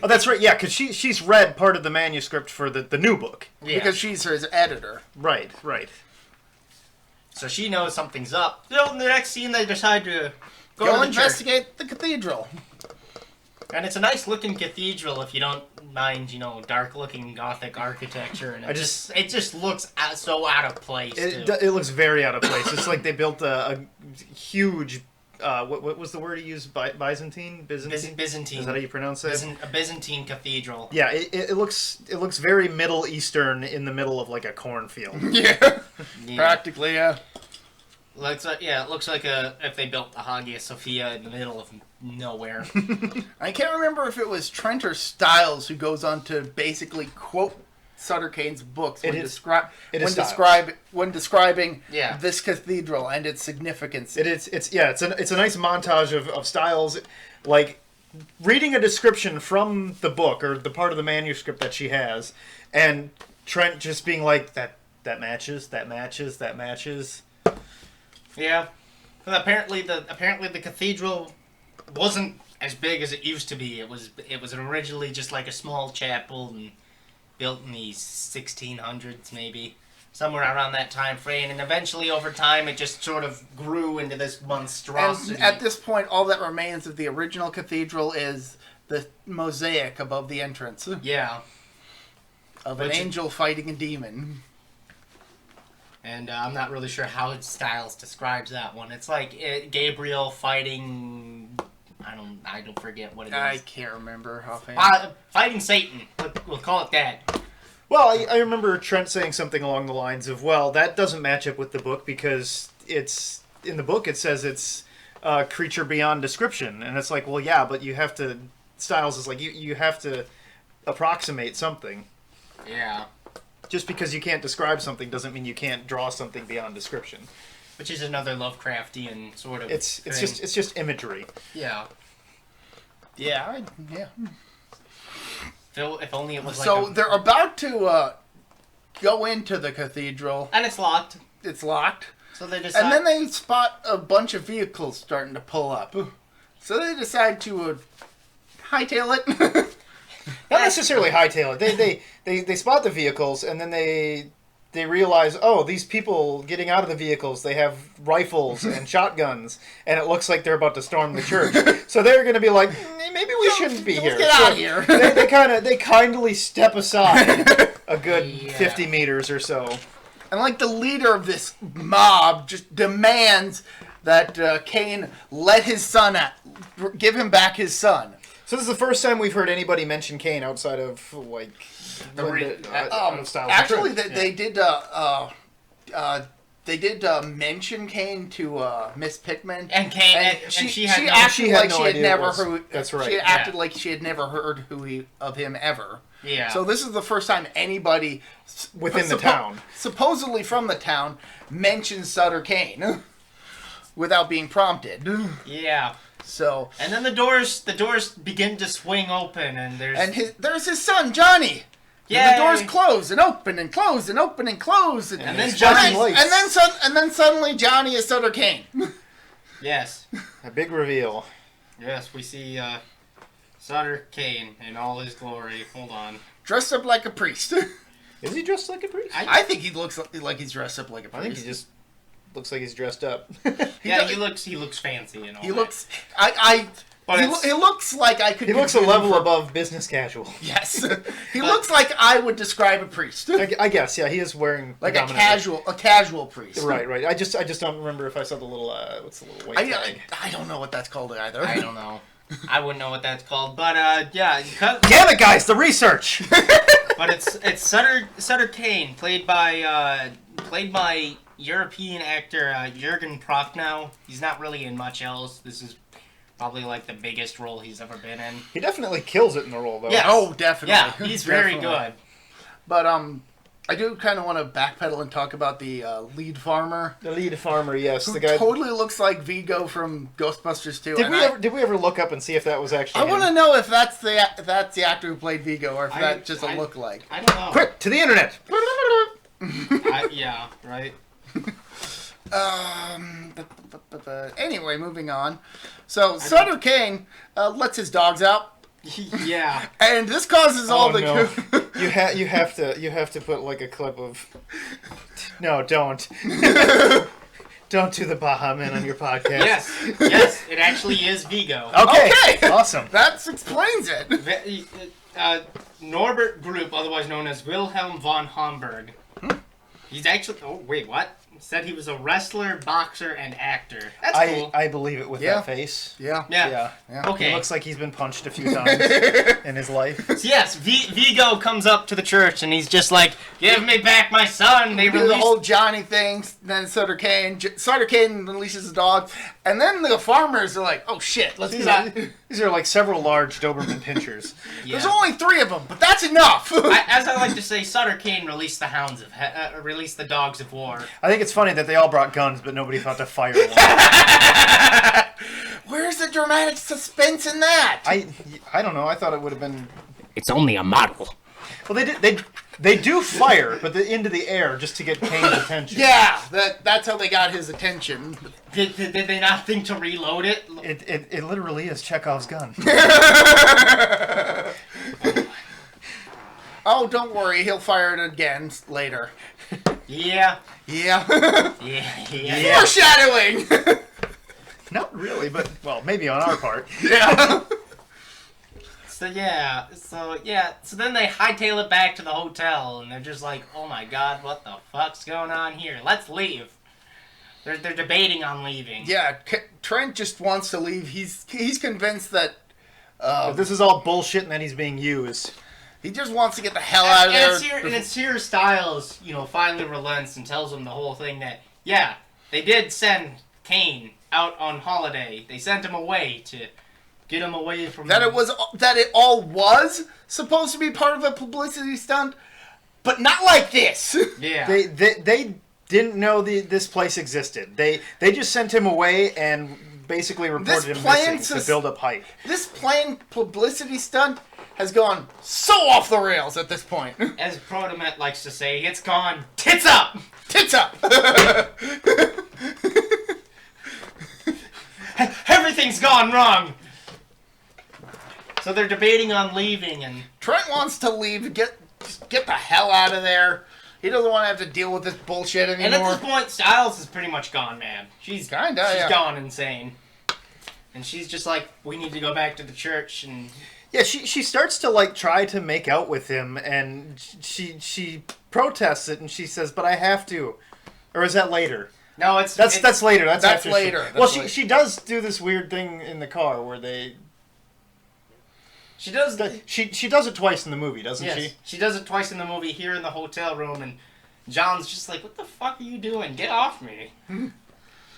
Oh, that's right. Yeah, because she's read part of the manuscript for the new book. Yeah. Because she's his editor. Right. So she knows something's up. So in the next scene, they decide to go Go to the investigate the cathedral. church. And it's a nice looking cathedral if you don't mind, dark looking Gothic architecture. And it just looks so out of place. It looks very out of place. It's like they built a huge. What was the word he used? Byzantine? Byzantine. Is that how you pronounce it? A Byzantine cathedral. Yeah, it looks very Middle Eastern in the middle of like a cornfield. Yeah. Practically, yeah. It looks like if they built the Hagia Sophia in the middle of nowhere. I can't remember if it was Trent or Styles who goes on to basically quote Sutter Kane's books when describing this cathedral and its significance. It's a nice montage of Styles, like reading a description from the book or the part of the manuscript that she has, and Trent just being like that matches. Yeah, because apparently the cathedral wasn't as big as it used to be. It was originally just like a small chapel and built in the 1600s maybe, somewhere around that time frame, and eventually over time it just sort of grew into this monstrosity. And at this point, all that remains of the original cathedral is the mosaic above the entrance. Yeah. Of an angel fighting a demon. And I'm not really sure how Styles describes that one. It's like Gabriel fighting... I don't forget what it is. I can't remember offhand. Fighting Satan. We'll call it that. Well, I remember Trent saying something along the lines of, well, that doesn't match up with the book because it's... In the book it says it's a creature beyond description. And it's like, well, yeah, but you have to... Styles is like, you have to approximate something. Yeah. Just because you can't describe something doesn't mean you can't draw something beyond description. Which is another Lovecraftian sort of It's thing. just imagery. Yeah. Yeah. If only it was So they're about to go into the cathedral. And it's locked. It's locked. So they decide... And then they spot a bunch of vehicles starting to pull up. So they decide to hightail it. Not necessarily hightail it. They spot the vehicles and then they realize, oh, these people getting out of the vehicles, they have rifles and shotguns, and it looks like they're about to storm the church. So they're going to be like, maybe we shouldn't be here. Get out of here. They kindly step aside a good 50 meters or so. And like the leader of this mob just demands that Kane let his son give him back his son. So this is the first time we've heard anybody mention Kane outside of like actually, they did mention Kane to Miss Pickman, and Kane, and she acted like she had never heard. That's right. She acted like she had never heard of him ever. Yeah. So this is the first time anybody within the town, supposedly from the town, mentions Sutter Kane without being prompted. Yeah. So and then the doors begin to swing open, and there's his son Johnny. Yeah. The doors close and open and close and open and close, and then suddenly Johnny is Sutter Kane. Yes. A big reveal. Yes, we see Sutter Kane in all his glory. Hold on. Dressed up like a priest. Is he dressed like a priest? I think he looks like he's dressed up like a priest. I think he just looks like he's dressed up. He looks fancy and all. He looks. He looks like I could. He looks a level above business casual. Yes, he looks like I would describe a priest. I guess, yeah, he is wearing like a casual priest. Right. I just don't remember if I saw the little what's the little white flag. I don't know what that's called either. I don't know. I wouldn't know what that's called, but yeah. Damn it, guys! The research. But it's Sutter Kane, played by European actor Jürgen Prochnow. He's not really in much else. This is probably like the biggest role he's ever been in. He definitely kills it in the role, though. Yeah. Oh, definitely. Yeah, he's very good. But I do kind of want to backpedal and talk about the lead farmer. The lead farmer, yes, who the guy totally looks like Vigo from Ghostbusters 2. Did we ever look up and see if that was actually? I want to know if that's the actor who played Vigo, or if that's just a lookalike. I don't know. Quick to the internet. Yeah, right. Anyway, moving on. So Sutter Kane lets his dogs out Yeah. And this causes all the... no. you have to put like a clip of... No, don't. Don't do the Baja Men on your podcast. Yes, it actually is Vigo. Okay. Awesome. That explains it. Norbert Group, otherwise known as Wilhelm von Homburg. He's actually... Oh, wait, what? Said he was a wrestler, boxer, and actor. That's cool. I believe it with that face. Yeah. Okay. He looks like he's been punched a few times in his life. So yes, Vigo comes up to the church and he's just like, "Give me back my son." They do release the whole Johnny thing. Then Sutter Kane releases his dog, and then the farmers are like, "Oh shit, let's do that." These are like several large Doberman pinchers. Yeah. There's only 3 of them, but that's enough. As I like to say, Sutter Kane released the released the dogs of war. I think it's funny that they all brought guns, but nobody thought to fire one. Where's the dramatic suspense in that? I don't know. I thought it would have been. It's only a model. Well, they do fire, but into the air just to get Kane's attention. Yeah, that's how they got his attention. Did they not think to reload it? It literally is Chekhov's gun. Oh, don't worry, he'll fire it again later. Yeah. Yeah. Yeah. Foreshadowing. Not really, but well, maybe on our part. Yeah. So then they hightail it back to the hotel, and they're just like, "Oh my god, what the fuck's going on here? Let's leave." They're debating on leaving. Yeah, Trent just wants to leave. He's convinced that This is all bullshit, and then he's being used. He just wants to get the hell out of there. And it's here Styles, finally relents and tells him the whole thing that, yeah, they did send Kane out on holiday. They sent him away to get him away from that it all was supposed to be part of a publicity stunt, but not like this. Yeah. They didn't know this place existed. They just sent him away and basically reported him missing to build up hype. This planned publicity stunt has gone so off the rails at this point. As ProtoMet likes to say, it's gone tits up! Tits up! Everything's gone wrong! So they're debating on leaving, and Trent wants to leave, get the hell out of there. He doesn't want to have to deal with this bullshit anymore. And at this point, Styles is pretty much gone mad. She's gone insane. And she's just like, we need to go back to the church, and... Yeah, she starts to try to make out with him, and she protests it, and she says, "But I have to," or is that later? No, that's later. That's later. She does do this weird thing in the car where they. She does. She does it twice in the movie, doesn't she? She does it twice in the movie here in the hotel room, and John's just like, "What the fuck are you doing? Get off me!"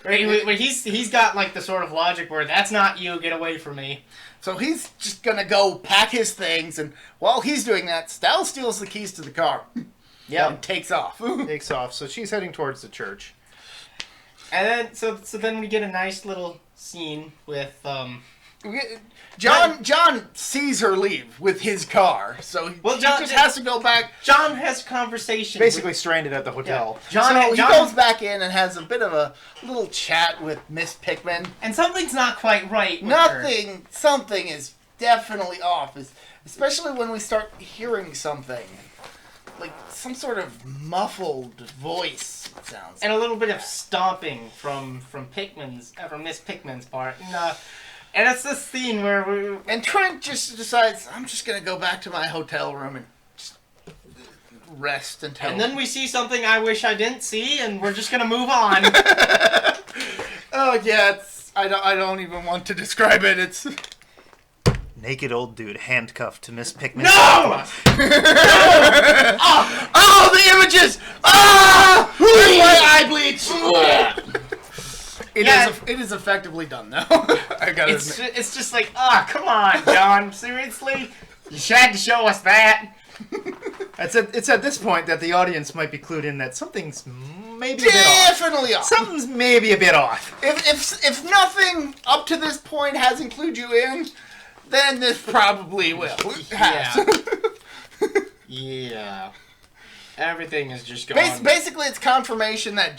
Right? He's got the sort of logic where that's not you. Get away from me. So he's just gonna go pack his things, and while he's doing that, Styles steals the keys to the car. Yeah, and takes off. So she's heading towards the church. And then so then we get a nice little scene with John sees her leave with his car, so he just has to go back. John has a conversation. Basically stranded at the hotel. Yeah. He goes back in and has a bit of a little chat with Miss Pickman. And something's not quite right with her. Something is definitely off, especially when we start hearing something. Like some sort of muffled voice, it sounds. And a little bit of stomping from Miss Pickman's part. And it's this scene where and Trent just decides, I'm just going to go back to my hotel room and just rest until... And then we see something I wish I didn't see, and we're just going to move on. Oh, yeah, I don't even want to describe it. It's... Naked old dude handcuffed to Miss Pickman. No! Oh, the images! Ah! That's why I bleach! It is effectively done, though. I gotta admit. It's just like, come on, John. Seriously? You had to show us that. It's at this point that the audience might be clued in that something's maybe definitely off. Something's maybe a bit off. If nothing up to this point hasn't clued you in, then this probably will. Yeah. Everything is just gone. Basically, it's confirmation that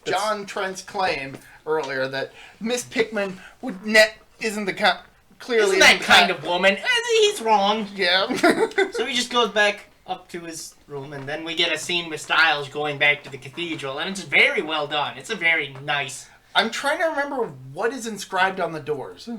John Trent's claim earlier that Miss Pickman isn't the clearly isn't that kind of woman. He's wrong. Yeah. So he just goes back up to his room, and then we get a scene with Styles going back to the cathedral, and it's very well done. It's a very nice... I'm trying to remember what is inscribed on the doors.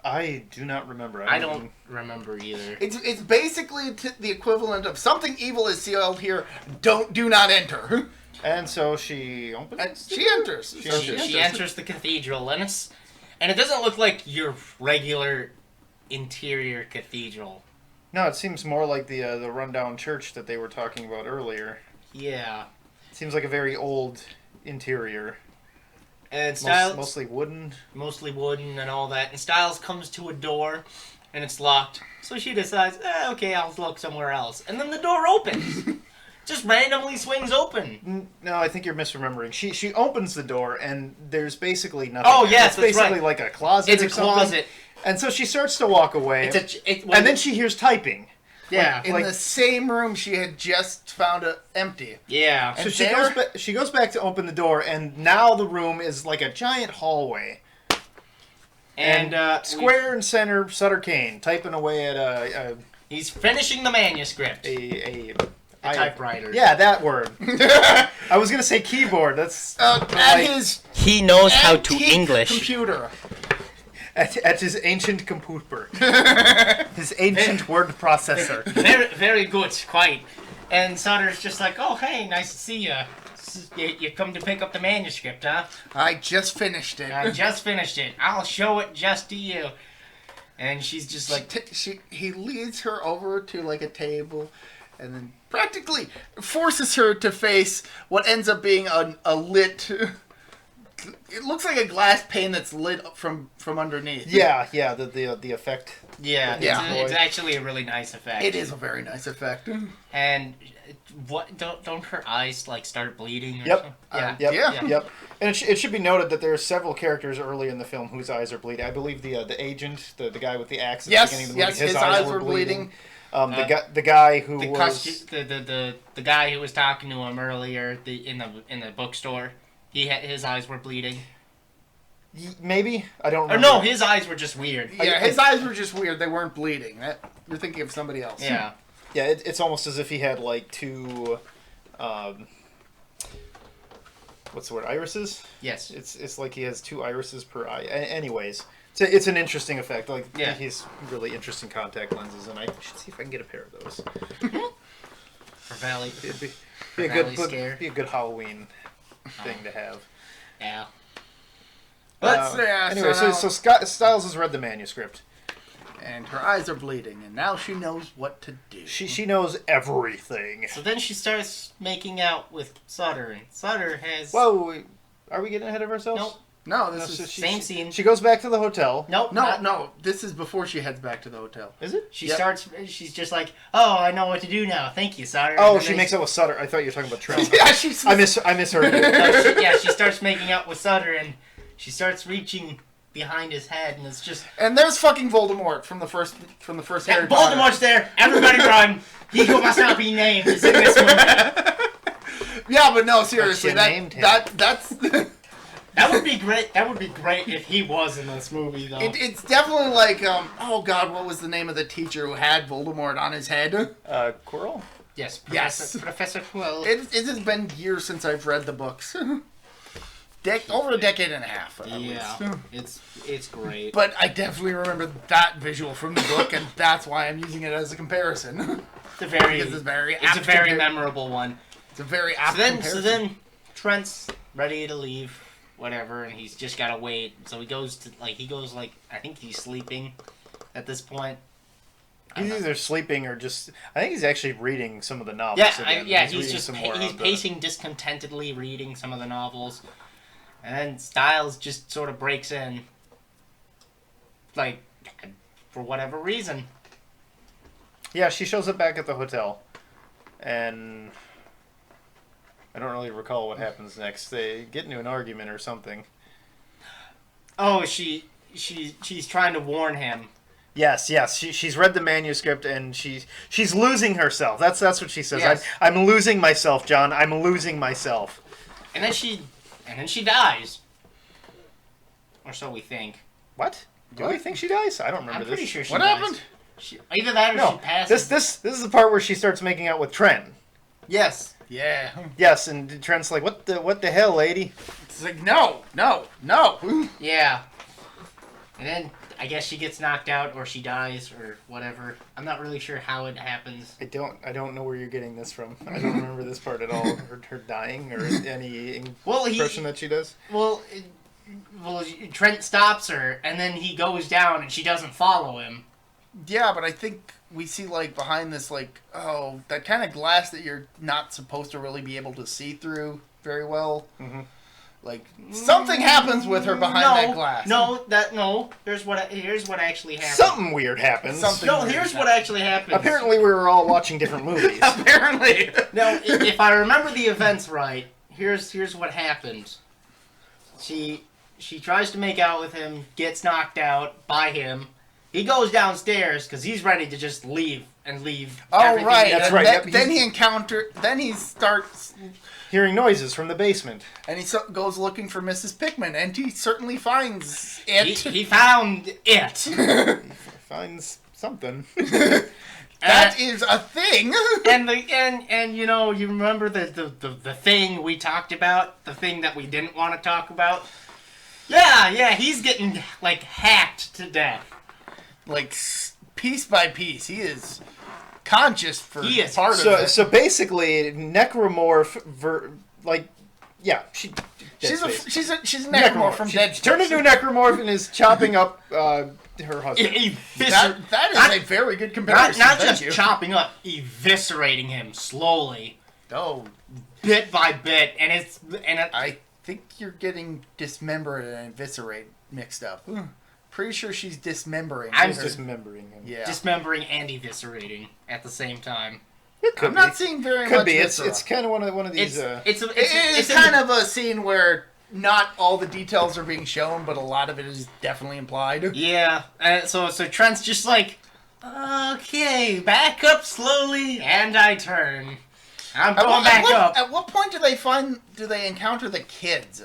I do not remember. I don't remember either. It's basically the equivalent of something evil is sealed here. Do not enter. And so she opens. And she enters. She enters the cathedral, and it doesn't look like your regular interior cathedral. No, it seems more like the rundown church that they were talking about earlier. Yeah. It seems like a very old interior. And Styles... Mostly wooden. Mostly wooden and all that. And Styles comes to a door, and it's locked. So she decides, okay, I'll look somewhere else. And then the door opens. Just randomly swings open. No, I think you're misremembering. She opens the door, and there's basically nothing. Oh, yes, it's basically right. like a closet. It's or a something. closet. And so she starts to walk away. And then she hears typing. Yeah. In the same room she had just found empty. Yeah. So she goes back to open the door, and now the room is like a giant hallway. And square and center, Sutter Kane typing away at he's finishing the manuscript. A typewriter. Yeah, that word. I was gonna say keyboard. That's at his. He knows how to antique English. Computer. At his ancient computer. His ancient word processor. Very, very good, quite. And Sutter's just like, oh, hey, nice to see you. You come to pick up the manuscript, huh? I just finished it. I just finished it. I'll show it just to you. And she's just like... He leads her over to like a table and then practically forces her to face what ends up being a lit... It looks like a glass pane that's lit from underneath. Yeah, the effect. Yeah, it's actually a really nice effect. It is a very nice effect. And what? Don't her eyes like start bleeding? Or Yep. something? Yep. And it should be noted that there are several characters early in the film whose eyes are bleeding. I believe the agent, the guy with the axe at the beginning of the movie, his eyes were bleeding. The guy who was the guy who was talking to him earlier in the bookstore. His eyes were bleeding. Maybe? I don't remember. Or no, his eyes were just weird. Yeah, his eyes were just weird. They weren't bleeding. You're thinking of somebody else. Yeah. Yeah, it's almost as if he had like two... what's the word? Irises? Yes. It's like he has two irises per eye. Anyways, it's an interesting effect. Like, yeah. He's really interesting contact lenses, and I should see if I can get a pair of those. For Valley. It'd be a good Halloween thing to have. Yeah. But anyway, so Styles has read the manuscript. And her eyes are bleeding, and now she knows what to do. She knows everything. So then she starts making out with Sutter, and Sutter has... Whoa, are we getting ahead of ourselves? Nope. No, this is... Same scene. She goes back to the hotel. Nope. No, this is before she heads back to the hotel. Is it? She's just like, oh, I know what to do now. Thank you, Sutter. Oh, she makes out with Sutter. I thought you were talking about Trent. Yeah, I misheard. She starts making out with Sutter, and she starts reaching behind his head, and it's just... And there's fucking Voldemort from the first Harry Potter. Voldemort's there. Everybody run. He who must not be named is in this movie. Yeah, but no, seriously, that's... That would be great. That would be great if he was in this movie, though. It's definitely like, oh god, what was the name of the teacher who had Voldemort on his head? Quirrell? Yes. Yes. Professor Quirrell. It has been years since I've read the books. Over a decade and a half. Yeah. It's great. But I definitely remember that visual from the book, and that's why I'm using it as a comparison. It's a very memorable one. It's a very apt comparison. So then Trent's ready to leave. Whatever, and he's just gotta wait. So he goes I think he's sleeping at this point. He's either sleeping or just... I think he's actually reading some of the novels. He's pacing discontentedly, reading some of the novels. And then Styles just sort of breaks in. Like, for whatever reason. Yeah, she shows up back at the hotel. And... I don't really recall what happens next. They get into an argument or something. Oh, she's trying to warn him. Yes. She's read the manuscript and she's losing herself. That's what she says. Yes. I'm losing myself, John. I'm losing myself. And then she dies. Or so we think. What? Do I think she dies? I don't remember I'm pretty this. sure she What dies. happened? Either that or she No, passes. this is the part where she starts making out with Trent. Yes. Yeah. Yes, and Trent's like, what the hell, lady? It's like, no. Yeah. And then I guess she gets knocked out or she dies or whatever. I'm not really sure how it happens. I don't know where you're getting this from. I don't remember this part at all. Her dying or any impression that she does. Well, Trent stops her and then he goes down and she doesn't follow him. Yeah, but I think we see, like, behind this, like, oh, that kind of glass that you're not supposed to really be able to see through very well. Mm-hmm. Like, something happens with her behind that glass. Here's what actually happened. Something weird happens. Here's what actually happened. Apparently, we were all watching different movies. Apparently. No, if I remember the events right, here's what happened. She tries to make out with him, gets knocked out by him. He goes downstairs because he's ready to just leave. Oh, everything. right. That's And right. Then he starts, Hearing noises from the basement. and he goes looking for Mrs. Pickman, and he certainly finds it. He found it. Finds something. That is a thing. and you know, you remember the thing we talked about, the thing that we didn't want to talk about. Yeah, he's getting like hacked to death. Like, piece by piece, he is conscious for He is. part of it. So basically, necromorph, she's She's a necromorph from Dead Space. turned into a necromorph and is chopping up her husband. That is a very good comparison. Not Thank just you. chopping up, eviscerating him slowly, Oh, bit by bit, I think you're getting dismembered and eviscerate mixed up. Pretty sure she's dismembering. I'm He's dismembering him. Yeah. dismembering and eviscerating at the same time. I'm not seeing very Could much be. viscera. It's kind of one of these. It's kind of a scene where not all the details are being shown, but a lot of it is definitely implied. Yeah. So Trent's just like, okay, back up slowly, and I turn. I'm going back up. At what point do they encounter the kids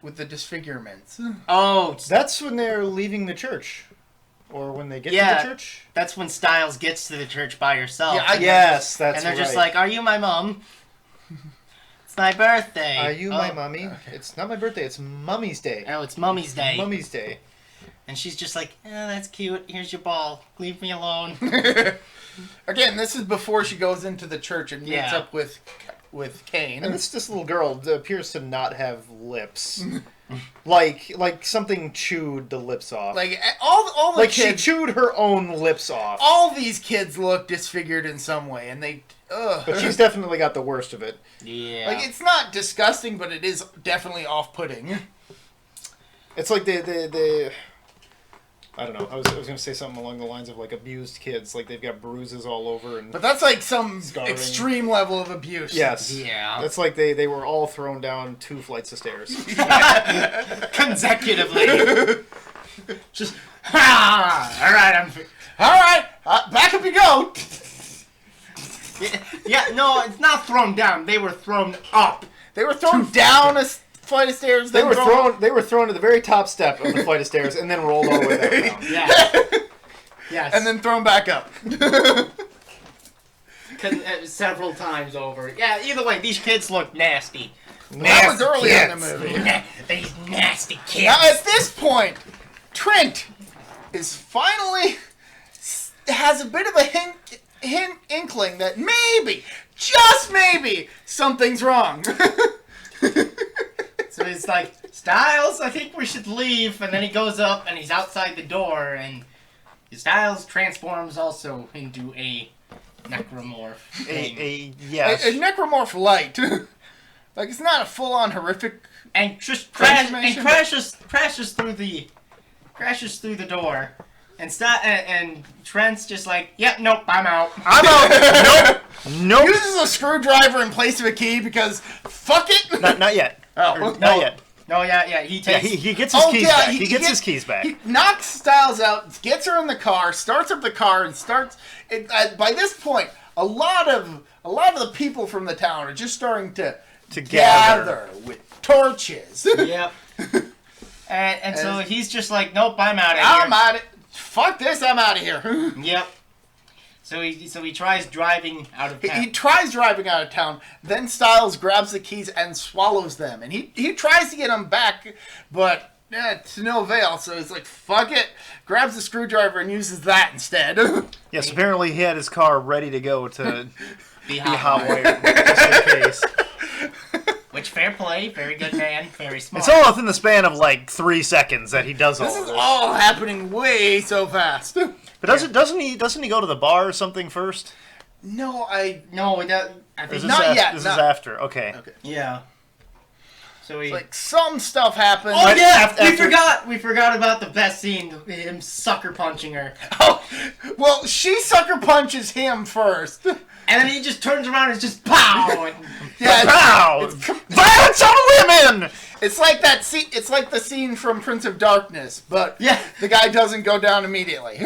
with the disfigurements? Oh, That's when they're leaving the church, or when they get to Yeah. the church. that's when Styles gets to the church by herself. Yeah, Yes, that's and they're right. just like, "Are you my mom? It's my birthday. Are you Oh. my mommy? It's not my birthday. It's Mummy's Day. Oh, it's Mummy's Day." Mummy's Day. And she's just like, that's cute. Here's your ball. Leave me alone. Again, this is before she goes into the church and meets Yeah. up with Kane. And this little girl appears to not have lips. like something chewed the lips off. Like all the Like kids, she chewed her own lips off. all these kids look disfigured in some way, and they. But she's definitely got the worst of it. Yeah. Like, it's not disgusting, but it is definitely off-putting. It's like the I don't know. I was going to say something along the lines of like abused kids, like they've got bruises all over and. But that's like some Scarring. extreme level of abuse. Yes. Yeah. That's like they were all thrown down 2 flights of stairs. Consecutively. Just, all right, All right, back up you go. yeah, no, it's not thrown down. They were thrown up. They were thrown down a flight of stairs. They then were thrown to the very top step of the flight of stairs and then rolled all the way back down. Yeah. Yes. and then thrown back up. Several times over. Yeah, either way, these kids look nasty. That was early in the kids. movie. These nasty kids. Now, at this point, Trent is finally has a bit of a inkling that maybe, just maybe, something's wrong. So he's like, Styles, I think we should leave. And then he goes up and he's outside the door. And Styles transforms also into a necromorph thing. Yes. A necromorph light. Like, it's not a full-on horrific. And just Transformation? crashes through the door. And Trent's just like, yep, nope, I'm out. I'm out. Nope. Uses a screwdriver in place of a key because fuck it. Not yet. Oh, Not yet. No, yeah, he Yeah, takes. he gets his keys back. He gets his keys back. He knocks Styles out, gets her in the car, starts up the car, and starts. By this point, a lot of the people from the town are just starting to gather with torches. Yep. And so he's just like, nope, I'm out of here. I'm out of... Fuck this, I'm out of here. Yep. So he tries driving out of town. He tries driving out of town. Then Styles grabs the keys and swallows them. And he tries to get them back, but to no avail. So he's like, fuck it. Grabs the screwdriver and uses that instead. Yes, apparently he had his car ready to go to be hot wired, just in case. Which, fair play, very good man, very smart. It's all within the span of like 3 seconds that he does all This of is this. all happening way so fast. But doesn't he go to the bar or something first? No, No, I think This Not is yet, This not- is after. Okay. Yeah. So he. like some stuff happens. Oh Right yeah, after- we forgot about the best scene, him sucker punching her, Oh, well, she sucker punches him first. and then he just turns around and just pow. Yeah, Pow! Violence on women! it's like that scene. It's like the scene from Prince of Darkness, but Yeah. the guy doesn't go down immediately.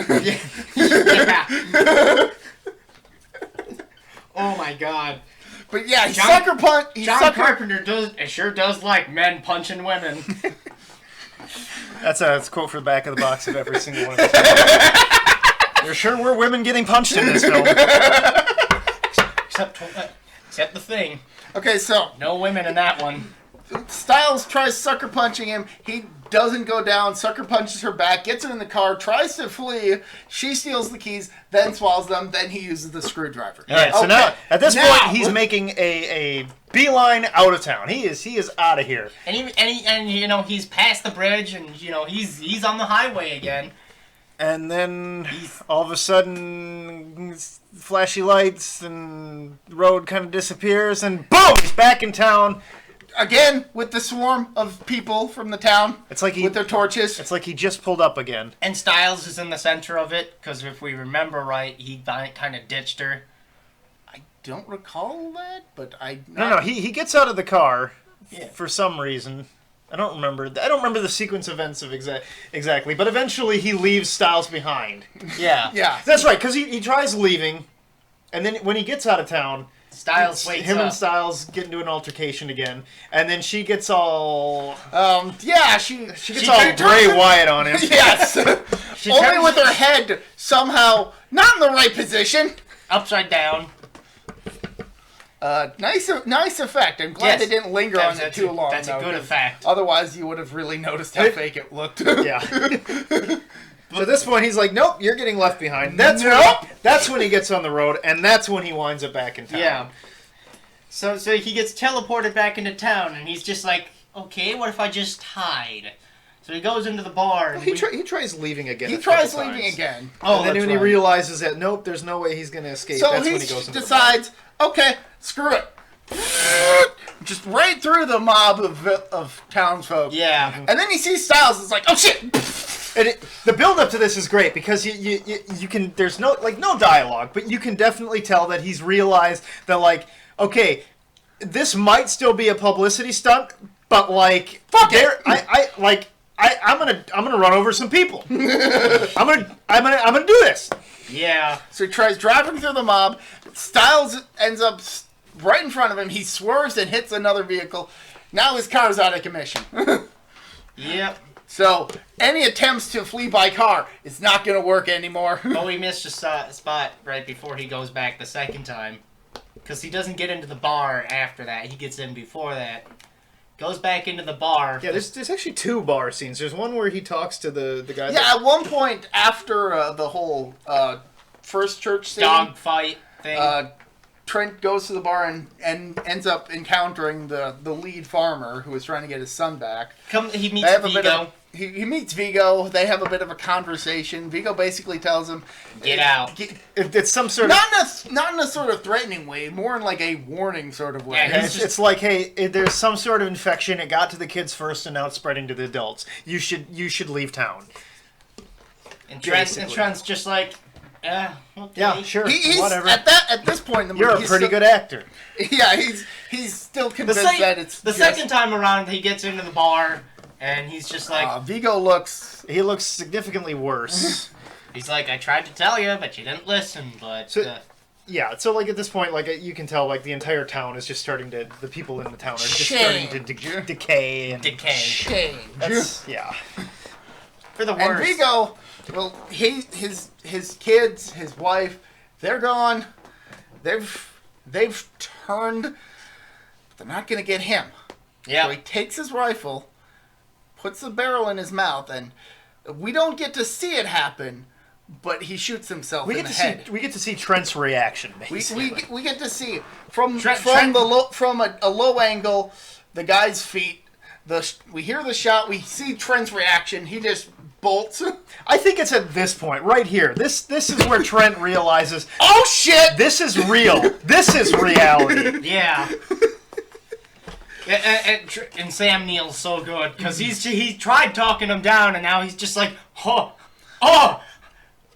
Yeah. Oh my god. But yeah, he John- sucker punch. John Carpenter sure does like men punching women. That's a quote for the back of the box of every single one of these. There sure were women getting punched in this film. Except the thing. Okay, so No women in that one. Styles tries sucker punching him. He doesn't go down. Sucker punches her back, gets her in the car, tries to flee. She steals the keys, then swallows them. Then he uses the screwdriver. All right, so Okay, now at this now- point he's making a beeline out of town. He is out of here. And you know he's past the bridge, and you know he's on the highway again. And then all of a sudden, flashy lights and the road kind of disappears, and boom, he's back in town. Again, with the swarm of people from the town. It's like with their torches. It's like he just pulled up again. And Styles is in the center of it because if we remember right, he kind of ditched her. I don't recall that, but No, he gets out of the car Yeah. for some reason. I don't remember the sequence of events of exactly, but eventually he leaves Styles behind. Yeah. Yeah. That's right, because he tries leaving, and then when he gets out of town, Styles wakes him up. and Styles get into an altercation again, and then she gets all Yeah, she gets all Bray Wyatt on him. Yes. Only turns- with her head somehow not in the right position. Upside down. Nice effect. I'm glad Yes. they didn't linger on it That's too a- long. that's a though, good 'cause effect. Otherwise, you would have really noticed how fake it looked. Yeah. So at this point, he's like, "Nope, you're getting left behind." That's when he gets on the road, and that's when he winds up back in town. Yeah. So he gets teleported back into town, and he's just like, okay, what if I just hide? So he goes into the bar. And He tries leaving again. He a tries couple leaving times. again. Oh, And then that's when he right. realizes that nope, there's no way he's gonna escape. So that's he when he goes into decides, okay, screw it. Just right through the mob of townsfolk. Yeah. And then he sees Styles. It's like, oh shit. And the build up to this is great because you can there's no dialogue, but you can definitely tell that he's realized that like okay, this might still be a publicity stunt, but like fuck it, I'm gonna run over some people. I'm gonna do this. Yeah. So he tries driving through the mob. Styles ends up right in front of him. He swerves and hits another vehicle. Now his car's out of commission. Yep. So any attempts to flee by car is not going to work anymore. Oh, he missed a spot right before he goes back the second time. Because he doesn't get into the bar after that. He gets in before that. Goes back into the bar. Yeah, there's actually 2 bar scenes. There's one where he talks to the guy. Yeah, at one point after the whole first church scene, Dog fight thing. Trent goes to the bar and ends up encountering the lead farmer who is trying to get his son back. He meets They have a Vigo. bit of, he meets Vigo. They have a bit of a conversation. Vigo basically tells him, Get out. It's some sort of not in a sort of threatening way, more in like a warning sort of way. Yeah, it's like, hey, there's some sort of infection. It got to the kids first, and now it's spreading to the adults. You should leave town. And basically. Trent's just like, okay. Yeah, sure, He's whatever. at this point in the movie, You're a he's pretty still, good actor. Yeah, he's still The, convinced that it's the just, second time around, he gets into the bar, and he's just like, Vigo looks. He looks significantly worse. he's like, I tried to tell you, but you didn't listen. But So- Yeah, so like at this point, like you can tell, like the entire town is just starting to. The people in the town are just starting to decay and Change. Yeah. For the And worst. Vigo, well, his kids, his wife, they're gone. They've turned. But they're not gonna get him. Yeah. So he takes his rifle, puts the barrel in his mouth, and we don't get to see it happen. But he shoots himself in the head. We get to see Trent's reaction. Basically. We get to see from Trent- a low angle the guy's feet. We hear the shot. We see Trent's reaction. He just bolts. I think it's at this point, right here. This is where Trent realizes, Oh shit! this is real. This is reality. Yeah. And Sam Neill's so good because he tried talking him down and now he's just like,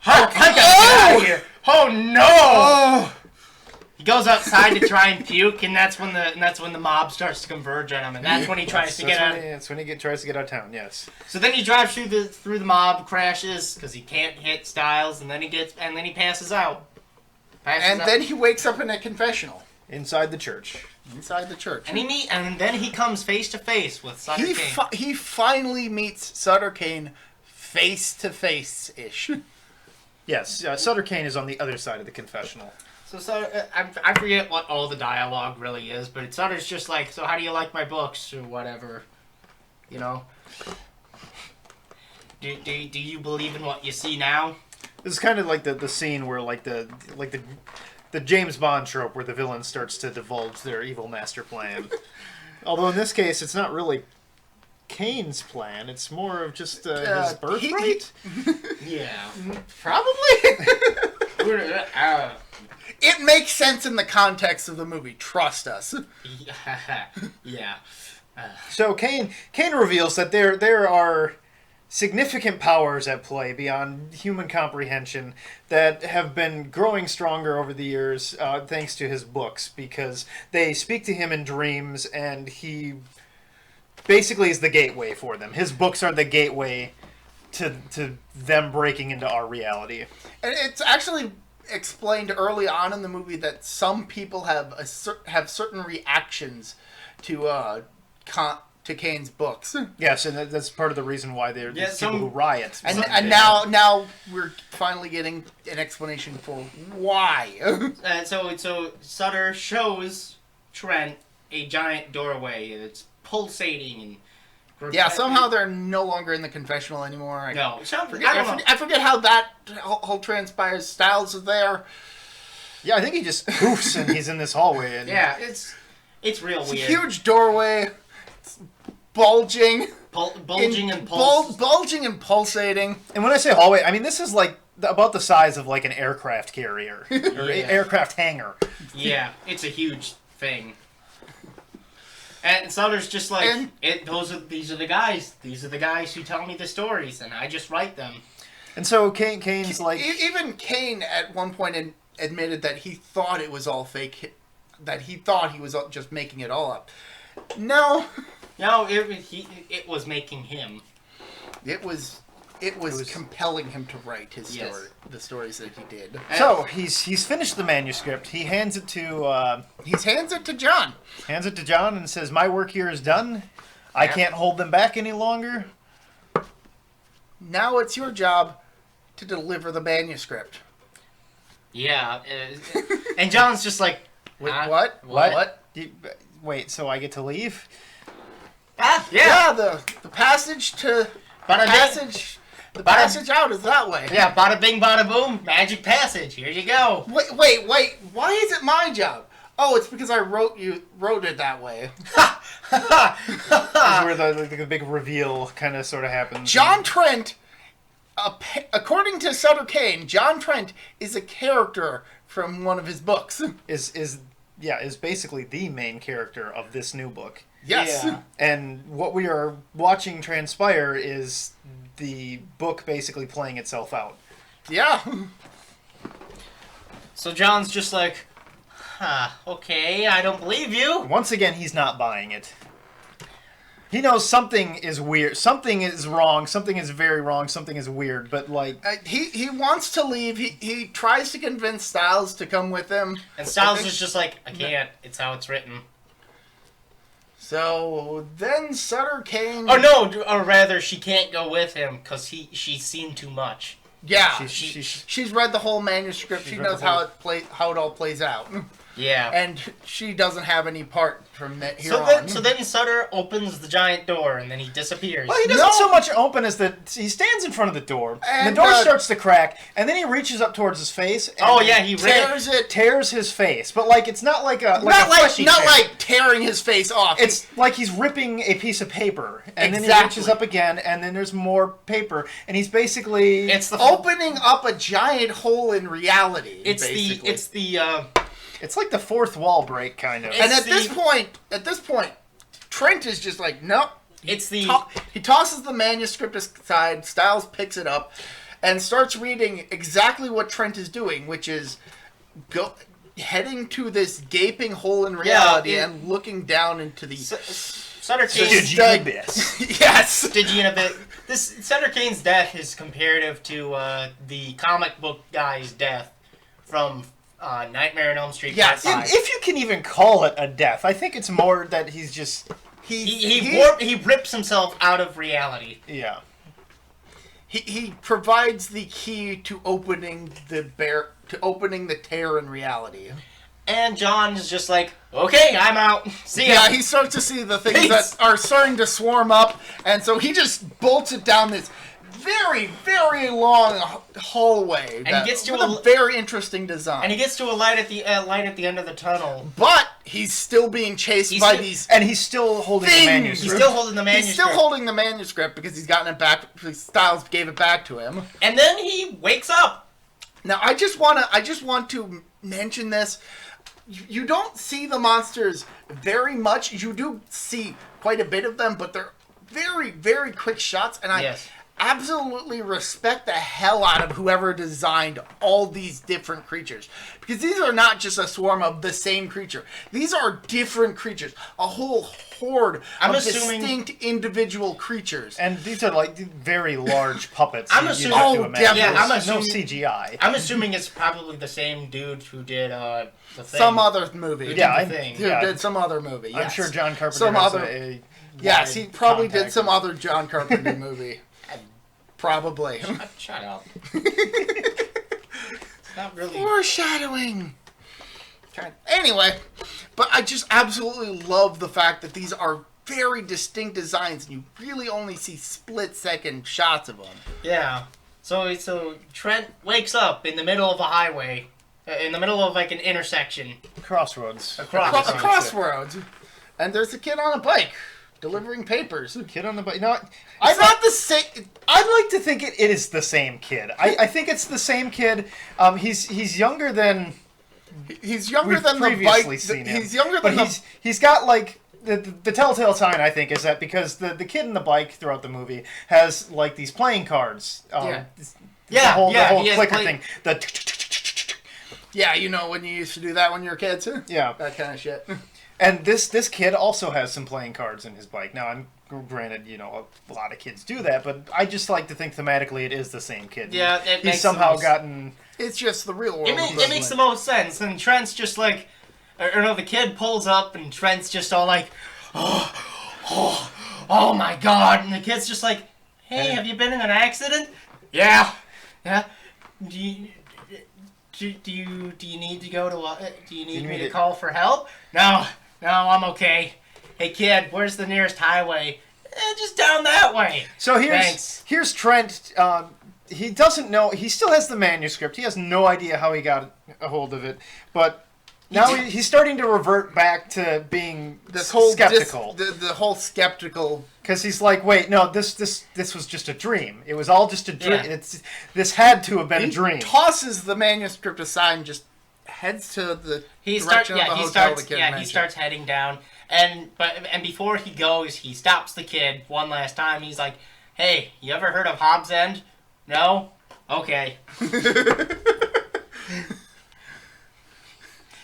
I gotta get out of here. Oh no! Oh. He goes outside to try and puke, and that's when the mob starts to converge on him, and that's when he tries to get out. That's when he tries to get out of town. Yes. So then he drives through the mob, crashes because he can't hit Styles, and then he passes out. Then he wakes up in a confessional Inside the church. inside the church. And then he comes face to face with Sutter Kane. He finally meets Sutter Kane face to face ish. Yes. Sutter Kane is on the other side of the confessional. So I forget what all the dialogue really is, but Sutter's just like, so how do you like my books or whatever, you know? Do you believe in what you see now? This is kind of like the scene where like the James Bond trope where the villain starts to divulge their evil master plan. Although in this case, it's not really Kane's plan. It's more of just his birthright. Yeah. Probably. It makes sense in the context of the movie. Trust us. Yeah. So Kane reveals that there are significant powers at play beyond human comprehension that have been growing stronger over the years thanks to his books, because they speak to him in dreams, and he basically is the gateway for them. His books are the gateway to them breaking into our reality. And it's actually explained early on in the movie that some people have certain reactions to Kane's books. Yes, and that's part of the reason why they're these people who riot. And now we're finally getting an explanation for why. So Sutter shows Trent a giant doorway, and it's pulsating and. Yeah, somehow they're no longer in the confessional anymore. I forget how that whole transpires. Styles is there. Yeah, I think he just poofs and he's in this hallway. And yeah, it's real weird. A huge doorway, it's bulging, bulging and pulsating. And when I say hallway, I mean this is like about the size of like an aircraft carrier or aircraft hangar. Yeah, it's a huge thing. And Sutter's just like, these are the guys. These are the guys who tell me the stories, and I just write them. And so Kane's like... Even Kane at one point admitted that he thought it was all fake, that he thought he was just making it all up. No, it was making him. It was compelling him to write his story, the stories that he did. So he's finished the manuscript. He hands it to John. Hands it to John and says, "My work here is done. I can't hold them back any longer. Now it's your job to deliver the manuscript." Yeah, and John's just like, What? Wait, so I get to leave? Yeah, the passage to the passage out is that way. Yeah, bada bing, bada boom, magic passage. Here you go. Wait. Why is it my job? Oh, it's because I wrote it that way. This is where the big reveal kind of sort of happens. John Trent, according to Sutter Kane, John Trent is a character from one of his books. Is basically the main character of this new book. Yes. Yeah. And what we are watching transpire is the book basically playing itself out. Yeah. So John's just like, okay, I don't believe you. Once again, he's not buying it. He knows something is weird. Something is wrong. Something is very wrong. Something is weird. But like, he wants to leave. He tries to convince Styles to come with him, and Styles is just like, I can't. It's how it's written. So then Sutter Kane. Oh no, or rather, she can't go with him because she's seen too much. Yeah, she's read the whole manuscript. She knows how it all plays out. Yeah. And she doesn't have any part from that here on. So then Sutter opens the giant door, and then he disappears. Well, he doesn't so much open as he stands in front of the door, and the door starts to crack, and then he reaches up towards his face. And he tears his face. But like, it's not like a not like tearing his face off. It's like he's ripping a piece of paper, and then he reaches up again, and then there's more paper, and he's basically opening up a giant hole in reality. It's like the fourth wall break, kind of. And at this point, Trent is just like, nope. He tosses the manuscript aside. Styles picks it up and starts reading exactly what Trent is doing, which is heading to this gaping hole in reality and looking down into the. Sutter Kane's Yes. This Sutter Kane's death is comparative to the comic book guy's death from Nightmare on Elm Street. Yes, if you can even call it a death, I think it's more that he's just he rips himself out of reality. Yeah. He provides the key to opening the tear in reality. And John is just like, okay, I'm out. See ya. Yeah, he starts to see the things that are starting to swarm up, and so he just bolts it down this very, very long hallway. And he gets to a very interesting design. And he gets to a light at the end of the tunnel. But he's still being chased by these. And he's still holding the manuscript. He's still holding the manuscript. He's still holding the manuscript because he's gotten it back. Styles gave it back to him. And then he wakes up. Now I just want to mention this. You don't see the monsters very much. You do see quite a bit of them, but they're very, very quick shots, and I absolutely respect the hell out of whoever designed all these different creatures. Because these are not just a swarm of the same creature. These are different creatures. A whole horde of distinct individual creatures. And these are like very large puppets. I'm assuming, no CGI. I'm assuming it's probably the same dude who did the Thing. Some other movie. Who did some other movie. Yes. I'm sure John Carpenter Yes, he probably did some other John Carpenter movie. Probably. Shut up. Not really. Foreshadowing. Anyway, but I just absolutely love the fact that these are very distinct designs, and you really only see split-second shots of them. Yeah. So Trent wakes up in the middle of a highway, in the middle of like an intersection. Crossroads. A crossroads. And there's a kid on a bike delivering papers. Kid on the bike. No, it's not the same. I'd like to think it is the same kid. I think it's the same kid. He's younger than. He's younger than the bike. Seen him. He's younger than he's got like the telltale sign, I think, is that because the kid in the bike throughout the movie has like these playing cards. The whole clicker thing. Yeah, you know when you used to do that when you were kids. Yeah, that kind of shit. And this kid also has some playing cards in his bike. Now, I'm granted, a lot of kids do that, but I just like to think thematically it is the same kid. Yeah, he's somehow gotten. It's just the real world. It makes the most sense. And Trent's just like, the kid pulls up, and Trent's just all like, oh my god! And the kid's just like, hey, have you been in an accident? Yeah. Do you need to go to? Do you need me to call for help? No, I'm okay. Hey kid, where's the nearest highway? Just down that way. So here's Trent. He doesn't know. He still has the manuscript. He has no idea how he got a hold of it. But now he's starting to revert back to being skeptical. The whole skeptical. Because he's like, wait, no, this was just a dream. It was all just a dream. Yeah. This had to have been a dream. He tosses the manuscript aside and just heads to the direction of the hotel the kid mentioned. He starts heading down. And before he goes, he stops the kid one last time. He's like, hey, you ever heard of Hobbs End? No? Okay.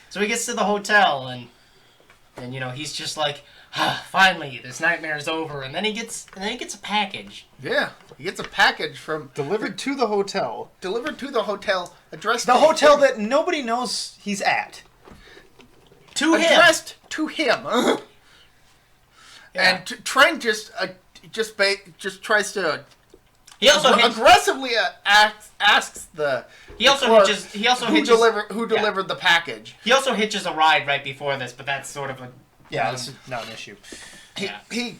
So he gets to the hotel, and And he's just like, finally, this nightmare is over. And then he gets a package. Yeah, he gets a package from Delivered to the hotel. Addressed The hotel that nobody knows he's at. Addressed to him. Yeah. And Trent just tries to. He also aggressively asks the. He also delivered the package. He also hitches a ride right before this, but that's sort of a. Yeah, this is not an issue. He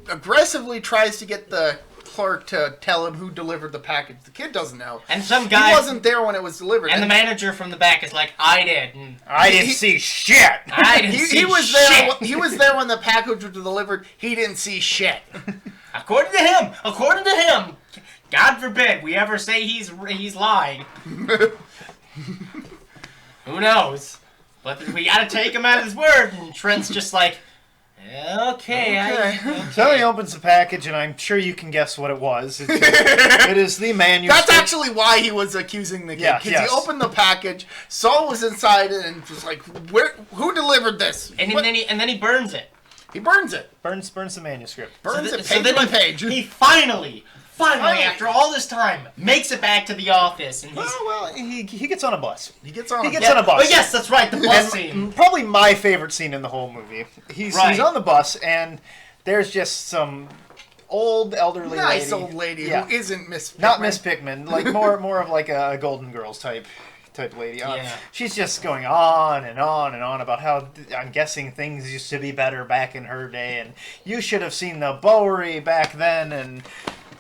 aggressively tries to get the clerk to tell him who delivered the package. The kid doesn't know. And some guy... He wasn't there when it was delivered. And the manager from the back is like, I did. And I didn't see shit. I didn't see shit. He was there when the package was delivered. He didn't see shit. According to him. God forbid we ever say he's lying. Who knows? But we gotta take him at his word. And Trent's just like, okay. So he opens the package, and I'm sure you can guess what it was. It is the manuscript. That's actually why he was accusing the kid. Yeah, Because he opened the package, saw what was inside it, and was like, who delivered this? And then he burns it. He burns it. Burns the manuscript. Page by page. He finally, after all this time, makes it back to the office. And he gets on a bus. He gets on a bus. Oh, yes, that's right, the bus scene. Probably my favorite scene in the whole movie. He's on the bus, and there's just some old elderly nice lady. Old lady who isn't Miss Pickman. Not Miss Pickman, like more of like a Golden Girls type lady. Yeah. She's just going on and on and on about how I'm guessing things used to be better back in her day, and you should have seen the Bowery back then, and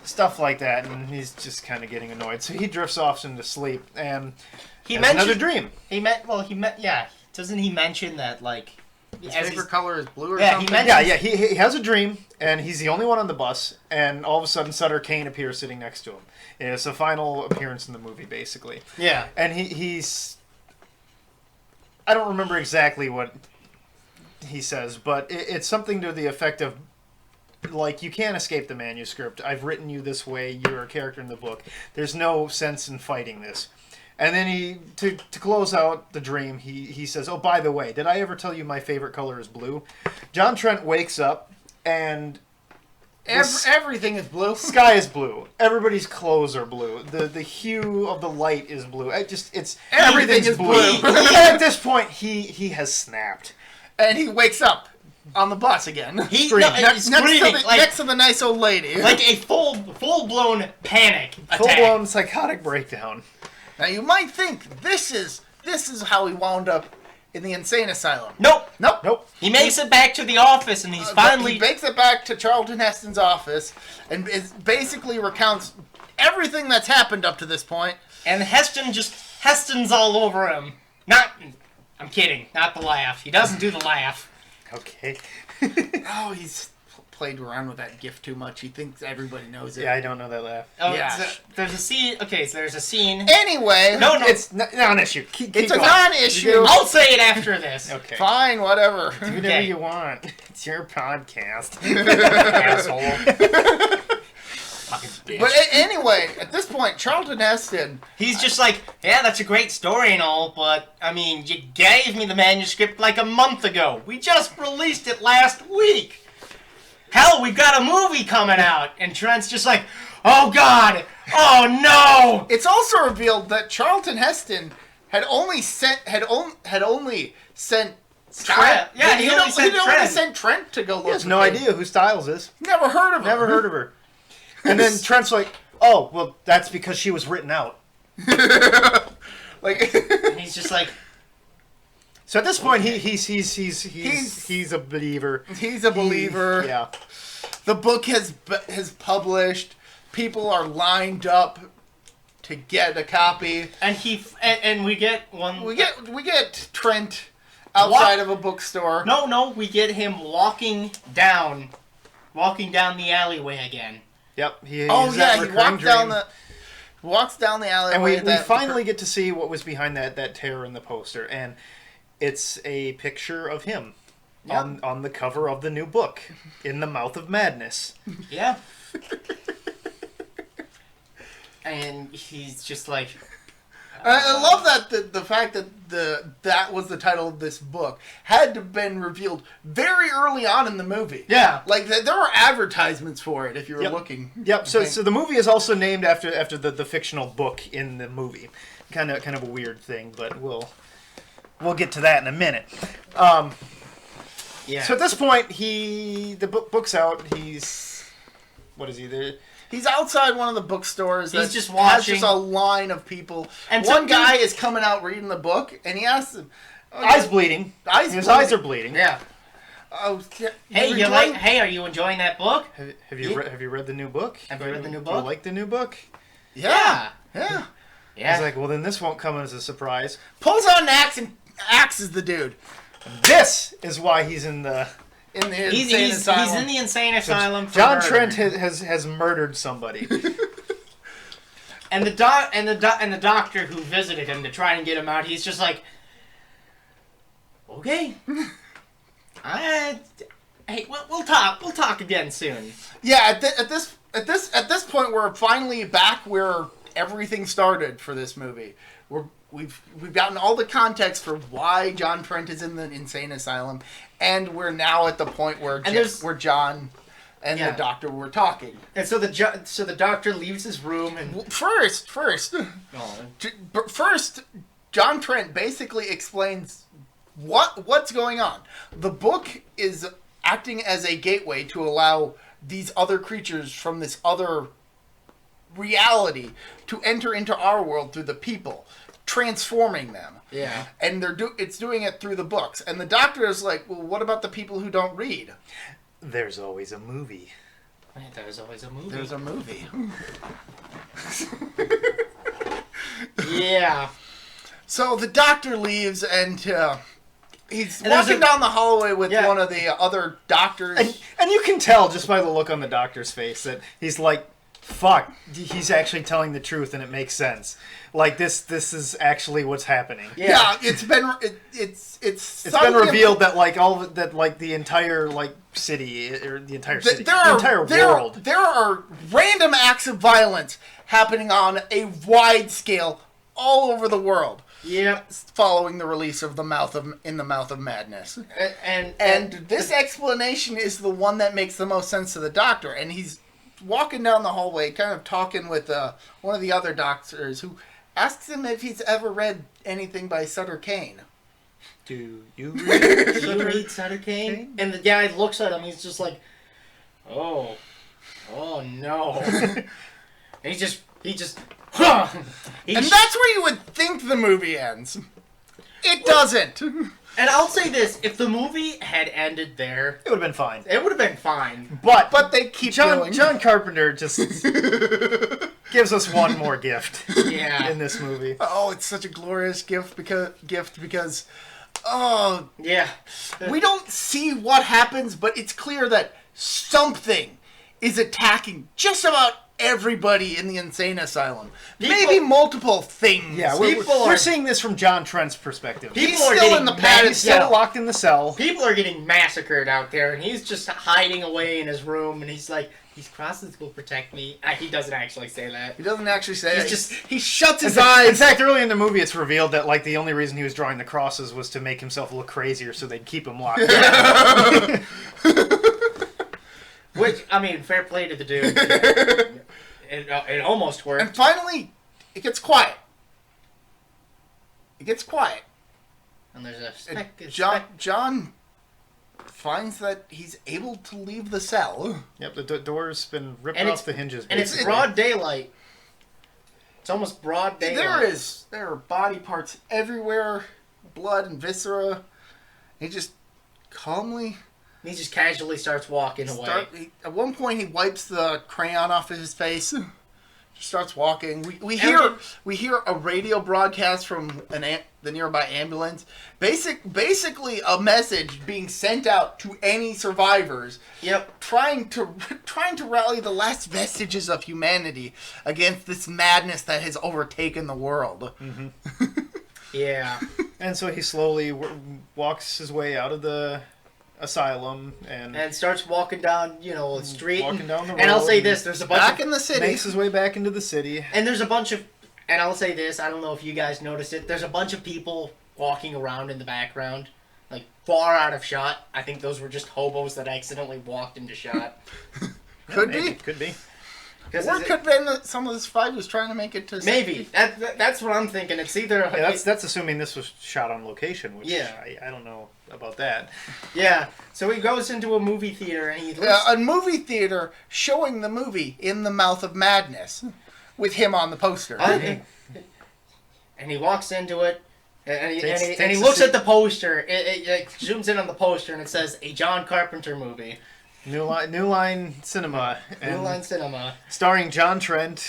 stuff like that. And he's just kind of getting annoyed, so he drifts off into sleep, and he has another dream. Doesn't he mention that, like, his favorite color is blue or something? He has a dream, and he's the only one on the bus, and all of a sudden Sutter Kane appears sitting next to him. It's the final appearance in the movie, basically. Yeah. And he's... I don't remember exactly what he says, but it's something to the effect of, like, you can't escape the manuscript. I've written you this way. You're a character in the book. There's no sense in fighting this. And then to close out the dream, he says, oh, by the way, did I ever tell you my favorite color is blue? John Trent wakes up, and... everything is blue. Sky is blue. Everybody's clothes are blue. The hue of the light is blue. Everything is blue. At this point, he has snapped. And he wakes up on the bus again. He's next to the nice old lady. Like a full-blown panic attack. Full-blown psychotic breakdown. Now you might think this is how he wound up in the insane asylum. Nope. He makes it back to the office, and he's finally... He makes it back to Charlton Heston's office, and basically recounts everything that's happened up to this point. And Heston's all over him. I'm kidding. Not the laugh. He doesn't do the laugh. Okay. He's played around with that gif too much. He thinks everybody knows it. Yeah, I don't know that laugh. Oh, yeah. There's a scene. Okay, so there's a scene. Anyway. No. It's not an issue. It's a non-issue. I'll say it after this. Okay. Fine, whatever. Do whatever you want. It's your podcast. Asshole. Fucking bitch. But anyway, at this point, Charlton Heston... He's just like, yeah, that's a great story and all, but, I mean, you gave me the manuscript like a month ago. We just released it last week. Hell, we've got a movie coming out. And Trent's just like, oh, God. Oh, no. It's also revealed that Charlton Heston had only sent Trent. Yeah, he only sent Trent to go look. He has no idea who Styles is. Never heard of her. Never heard of her. And then Trent's like, oh, well, that's because she was written out. Like, and he's just like... So at this point, he's a believer. He's a believer. Yeah. The book has published. People are lined up to get a copy. And we get one... We get Trent outside of a bookstore. No, we get him walking down the alleyway again. Yep. He walks down the alleyway. And we finally get to see what was behind that tear in the poster, and it's a picture of him on the cover of the new book, in the mouth of madness. Yeah. And he's just like, I love that the fact that that was the title of this book had to have been revealed very early on in the movie. Yeah. Like, there were advertisements for it if you were looking. Yep. So the movie is also named after the fictional book in the movie. Kind of a weird thing, but we'll get to that in a minute. Yeah. So at this point, the book's out. What is he? He's outside one of the bookstores. He's that just has watching. just a line of people. And one guy is coming out reading the book, and he asks him, Eyes bleeding. His eyes are bleeding. Yeah. Oh, Hey, are you enjoying that book? Have you read the new book? Have you read the new Do book? you like the new book? Yeah. He's like, well, then this won't come as a surprise. Pulls out an axe and axes the dude. This is why he's in the insane asylum. He's in the insane asylum. For John murder. Trent has murdered somebody. And the doctor who visited him to try and get him out, he's just like, okay, hey, we'll talk again soon. Yeah, at this point, we're finally back where everything started for this movie. We've gotten all the context for why John Trent is in the insane asylum, and we're now at the point where John and the doctor were talking. And so the doctor leaves his room and First, John Trent basically explains what's going on. The book is acting as a gateway to allow these other creatures from this other reality to enter into our world through the people, transforming them. Yeah. And it's doing it through the books. And the doctor is like, well, what about the people who don't read? There's always a movie. There's always a movie. There's a movie. Yeah. So the doctor leaves, and he's walking down the hallway with one of the other doctors. And you can tell just by the look on the doctor's face that he's like, fuck, he's actually telling the truth, and it makes sense. Like, this is actually what's happening. Yeah, it's been revealed that the entire city, or the entire city, the entire world. There are random acts of violence happening on a wide scale all over the world. Yep. Following the release of In the Mouth of Madness. And this explanation is the one that makes the most sense to the doctor, and he's walking down the hallway, kind of talking with one of the other doctors, who asks him if he's ever read anything by Sutter Kane. Do you read Sutter Kane? And the guy looks at him. He's just like, oh no. And he just. And that's where you would think the movie ends. It doesn't. And I'll say this: if the movie had ended there, it would have been fine. It would have been fine. But they keep John Carpenter just gives us one more gift. Yeah. In this movie. Oh, it's such a glorious gift because yeah, we don't see what happens, but it's clear that something is attacking just about everybody in the insane asylum. Maybe multiple things. Yeah, we're seeing this from John Trent's perspective. He's still in the padded cell. Still locked in the cell. People are getting massacred out there, and he's just hiding away in his room, and he's like, these crosses will protect me. He doesn't actually say that. He doesn't actually say that. He shuts his eyes. In fact, early in the movie, it's revealed that the only reason he was drawing the crosses was to make himself look crazier, so they'd keep him locked down. Which, I mean, fair play to the dude. It almost worked. And finally, it gets quiet. And there's John finds that he's able to leave the cell. Yep, the door's been ripped off the hinges. And it's broad daylight. It's almost broad daylight. There are body parts everywhere, blood and viscera. He just calmly... He just casually starts walking away. At one point, he wipes the crayon off of his face. Just starts walking. We hear a radio broadcast from the nearby ambulance. Basically, a message being sent out to any survivors. Yep. Trying to rally the last vestiges of humanity against this madness that has overtaken the world. Mm-hmm. Yeah. And so he slowly walks his way out of the asylum and starts walking down, the street. Walking down the road. And I'll say this: there's a bunch back in the city. Makes his way back into the city. And there's a bunch of And I'll say this, I don't know if you guys noticed it, there's a bunch of people walking around in the background, like far out of shot. I think those were just hobos that accidentally walked into shot. Could maybe, be. Could be. Or it could have been that some of this fight was trying to make it to... Maybe. That's what I'm thinking. It's either... Yeah, that's assuming this was shot on location, which Yeah. I don't know about that. Yeah. So he goes into a movie theater and he looks... Yeah, a movie theater showing the movie In the Mouth of Madness with him on the poster. And he walks into it and he Takes looks at the poster. It zooms in on the poster and it says, a John Carpenter movie. New Line Cinema. New Line Cinema. Starring John Trent.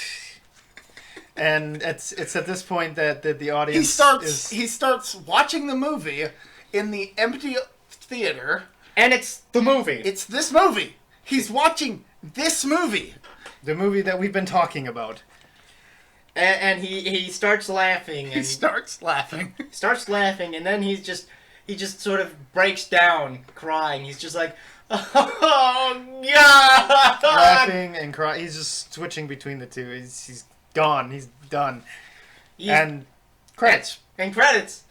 And it's at this point that the audience He starts watching the movie in the empty theater. And it's the movie. It's this movie. He's watching this movie. The movie that we've been talking about. And he starts laughing. He starts laughing. And then he just sort of breaks down crying. He's just like, oh God! Laughing and crying. He's just switching between the two. He's gone. He's done. And credits. And credits.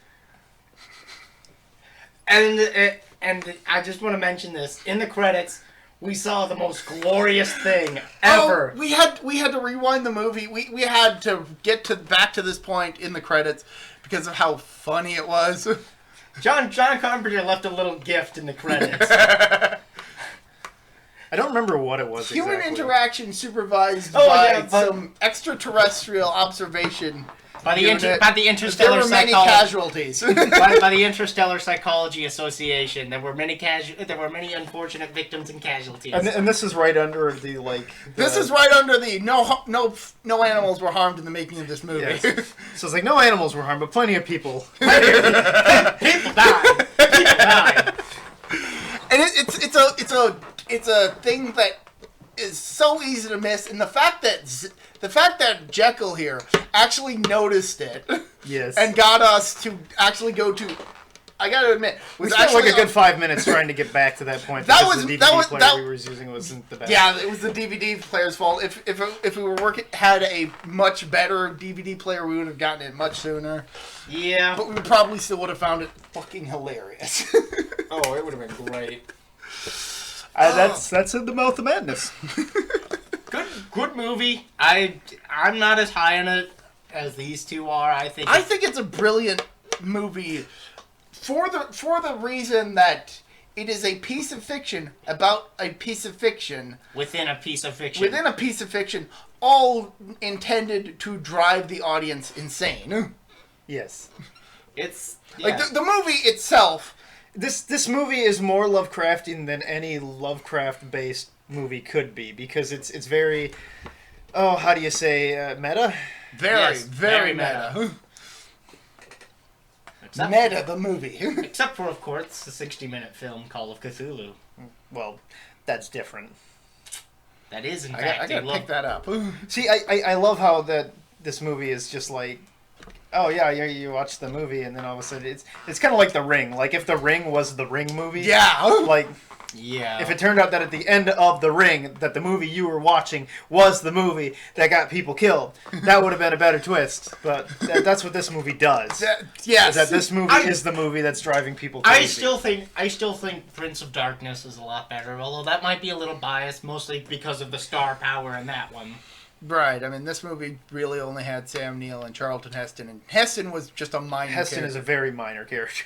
And I just want to mention this. In the credits, we saw the most glorious thing ever. Oh, we had to rewind the movie. We had to get back to this point in the credits because of how funny it was. John Carpenter left a little gift in the credits. I don't remember what it was Human exactly. interaction supervised by but some extraterrestrial observation. by the unit. by the There interstellar were many psychology. casualties. by the Interstellar Psychology Association, there were many unfortunate victims and casualties. And this is right under the This is right under the no animals were harmed in the making of this movie. Yes. So it's like no animals were harmed, but plenty of people. People died. People died. And it's a thing that is so easy to miss, and the fact that Jekyll here actually noticed it, Yes. and got us to actually go to. I gotta admit, We was spent actually like a good 5 minutes trying to get back to that point. That because was- the that DVD was- player that- we were using wasn't the best. Yeah, it was the DVD player's fault. If we were had a much better DVD player, we would have gotten it much sooner. Yeah. But we probably still would have found it fucking hilarious. Oh, it would have been great. That's in the Mouth of Madness. Good movie. I'm not as high on it as these two are. I think it's a brilliant movie for the reason that it is a piece of fiction about a piece of fiction within a piece of fiction. within a piece of fiction, all intended to drive the audience insane. Yes. It's Like the movie itself. This movie is more Lovecraftian than any Lovecraft-based movie could be because it's very, how do you say, meta? Very meta. Meta the movie. Except for, of course, the 60-minute film Call of Cthulhu. Well, that's different. That is, in I fact, gotta pick that up. See, I love how this movie is just like, oh yeah, you watch the movie and then all of a sudden it's kind of like The Ring. Like if The Ring was the Ring movie. Yeah. Like Yeah. if it turned out that at the end of The Ring that the movie you were watching was the movie that got people killed, that would have been a better twist. But that's what this movie does. Yes. Is that this movie is the movie that's driving people crazy. I still think Prince of Darkness is a lot better, although that might be a little biased, mostly because of the star power in that one. Right. I mean, this movie really only had Sam Neill and Charlton Heston, and Heston was just a minor Heston character. is a very minor character.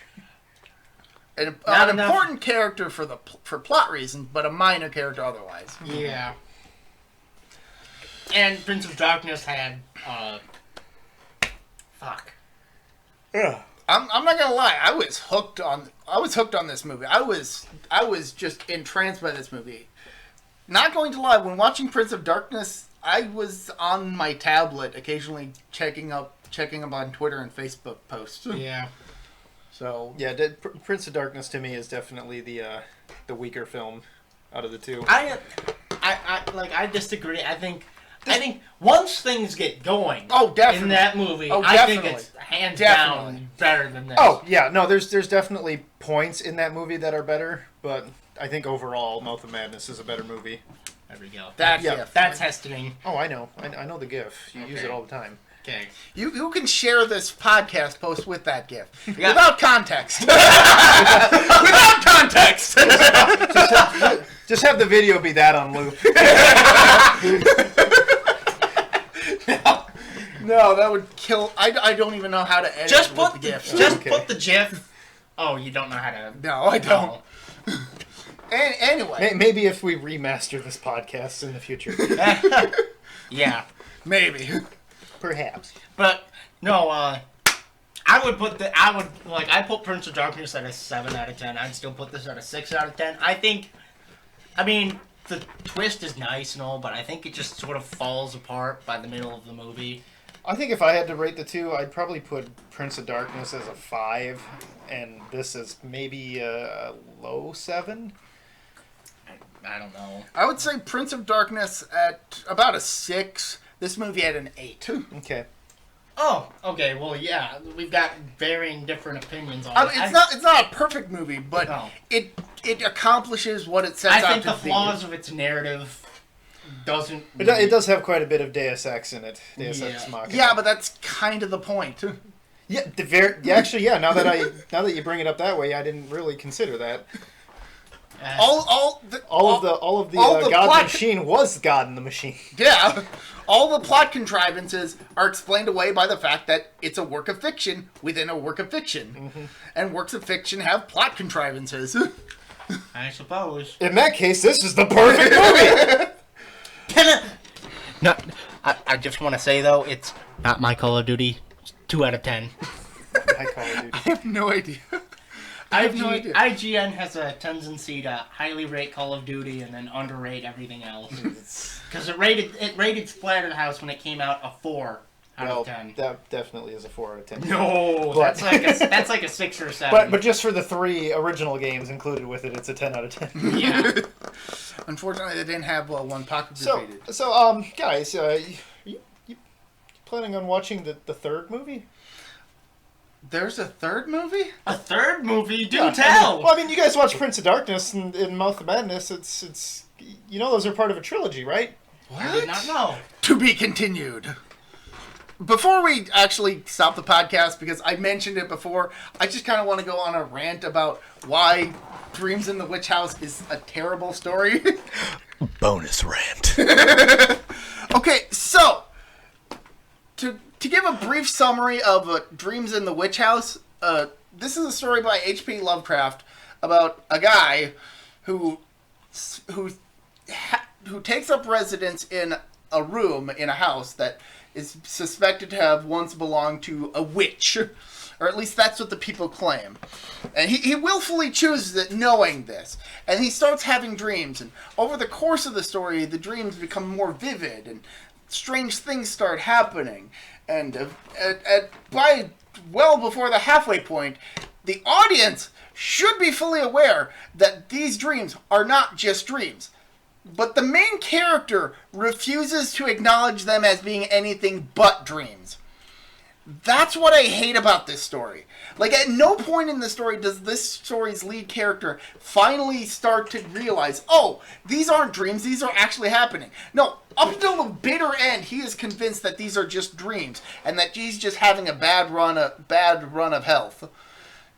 An Not enough. important character for plot reasons, but a minor character otherwise. Yeah. And Prince of Darkness had, fuck. Yeah. I'm not gonna lie. I was hooked on this movie. I was just entranced by this movie. Not going to lie. When watching Prince of Darkness, I was on my tablet, occasionally checking up on Twitter and Facebook posts. Yeah. So Yeah, Prince of Darkness to me is definitely the weaker film out of the two. I disagree. I think once things get going, definitely in that movie, Oh, I think definitely. it's hands Definitely. down better than this. Oh yeah, no, there's definitely points in that movie that are better, but I think overall, Mouth of Madness is a better movie. There we go. That's Yeah. That's Hestoning. Oh, I know the GIF. You use Okay. it all the time. Okay. You can share this podcast post with that GIF. Yeah. Without context. Without context! Just have the video be that on loop. No, that would kill. I don't even know how to edit Just with put the GIF. put the GIF. Oh, you don't know how to. No, I don't. Anyway. Maybe if we remaster this podcast in the future. Yeah. Maybe. Perhaps. But no, I would put Prince of Darkness at a 7 out of 10. I'd still put this at a 6 out of 10. I mean, the twist is nice and all, but I think it just sort of falls apart by the middle of the movie. I think if I had to rate the two, I'd probably put Prince of Darkness as a 5, and this is maybe a low 7. I don't know. I would say Prince of Darkness at about a 6. This movie had an 8. Okay. Oh, okay. Well, yeah, we've got varying different opinions on it. It's not a perfect movie, but No. it accomplishes what it sets out to be. I think the flaws of its narrative doesn't. It does have quite a bit of Deus Ex in it. Deus Ex Yeah. Machina. Yeah, but that's kind of the point. Yeah, actually, yeah. Now that you bring it up that way, I didn't really consider that. All of the the God plot- machine was God in the machine. Yeah. All the plot contrivances are explained away by the fact that it's a work of fiction within a work of fiction. Mm-hmm. And works of fiction have plot contrivances. I suppose. In that case, this is the perfect movie. No, I just want to say though, it's not my Call of Duty. It's 2 out of 10. I Call of Duty. I have no idea. I have no idea. IGN has a tendency to highly rate Call of Duty and then underrate everything else. Because it rated Splatterhouse when it came out a 4 out of 10. That definitely is a 4 out of 10. No, But- that's like a 6 or 7. But just for the 3 original games included with it, it's a 10 out of 10. yeah. Unfortunately, they didn't have one pocket So, defeated. guys, you planning on watching the third movie? There's a third movie? A third movie? Do Yeah, tell! I mean, you guys watch Prince of Darkness and Mouth of Madness. It's those are part of a trilogy, right? What? I did not know. To be continued. Before we actually stop the podcast, because I mentioned it before, I just kind of want to go on a rant about why Dreams in the Witch House is a terrible story. Bonus rant. Okay, so to give a brief summary of Dreams in the Witch House, this is a story by H.P. Lovecraft about a guy who takes up residence in a room in a house that is suspected to have once belonged to a witch, or at least that's what the people claim. And he willfully chooses it knowing this, and he starts having dreams, and over the course of the story, the dreams become more vivid, and strange things start happening, and by well before the halfway point, the audience should be fully aware that these dreams are not just dreams. But the main character refuses to acknowledge them as being anything but dreams. That's what I hate about this story. Like, at no point in the story does this story's lead character finally start to realize, oh, these aren't dreams, these are actually happening. No, up until the bitter end, he is convinced that these are just dreams, and that he's just having a bad run of health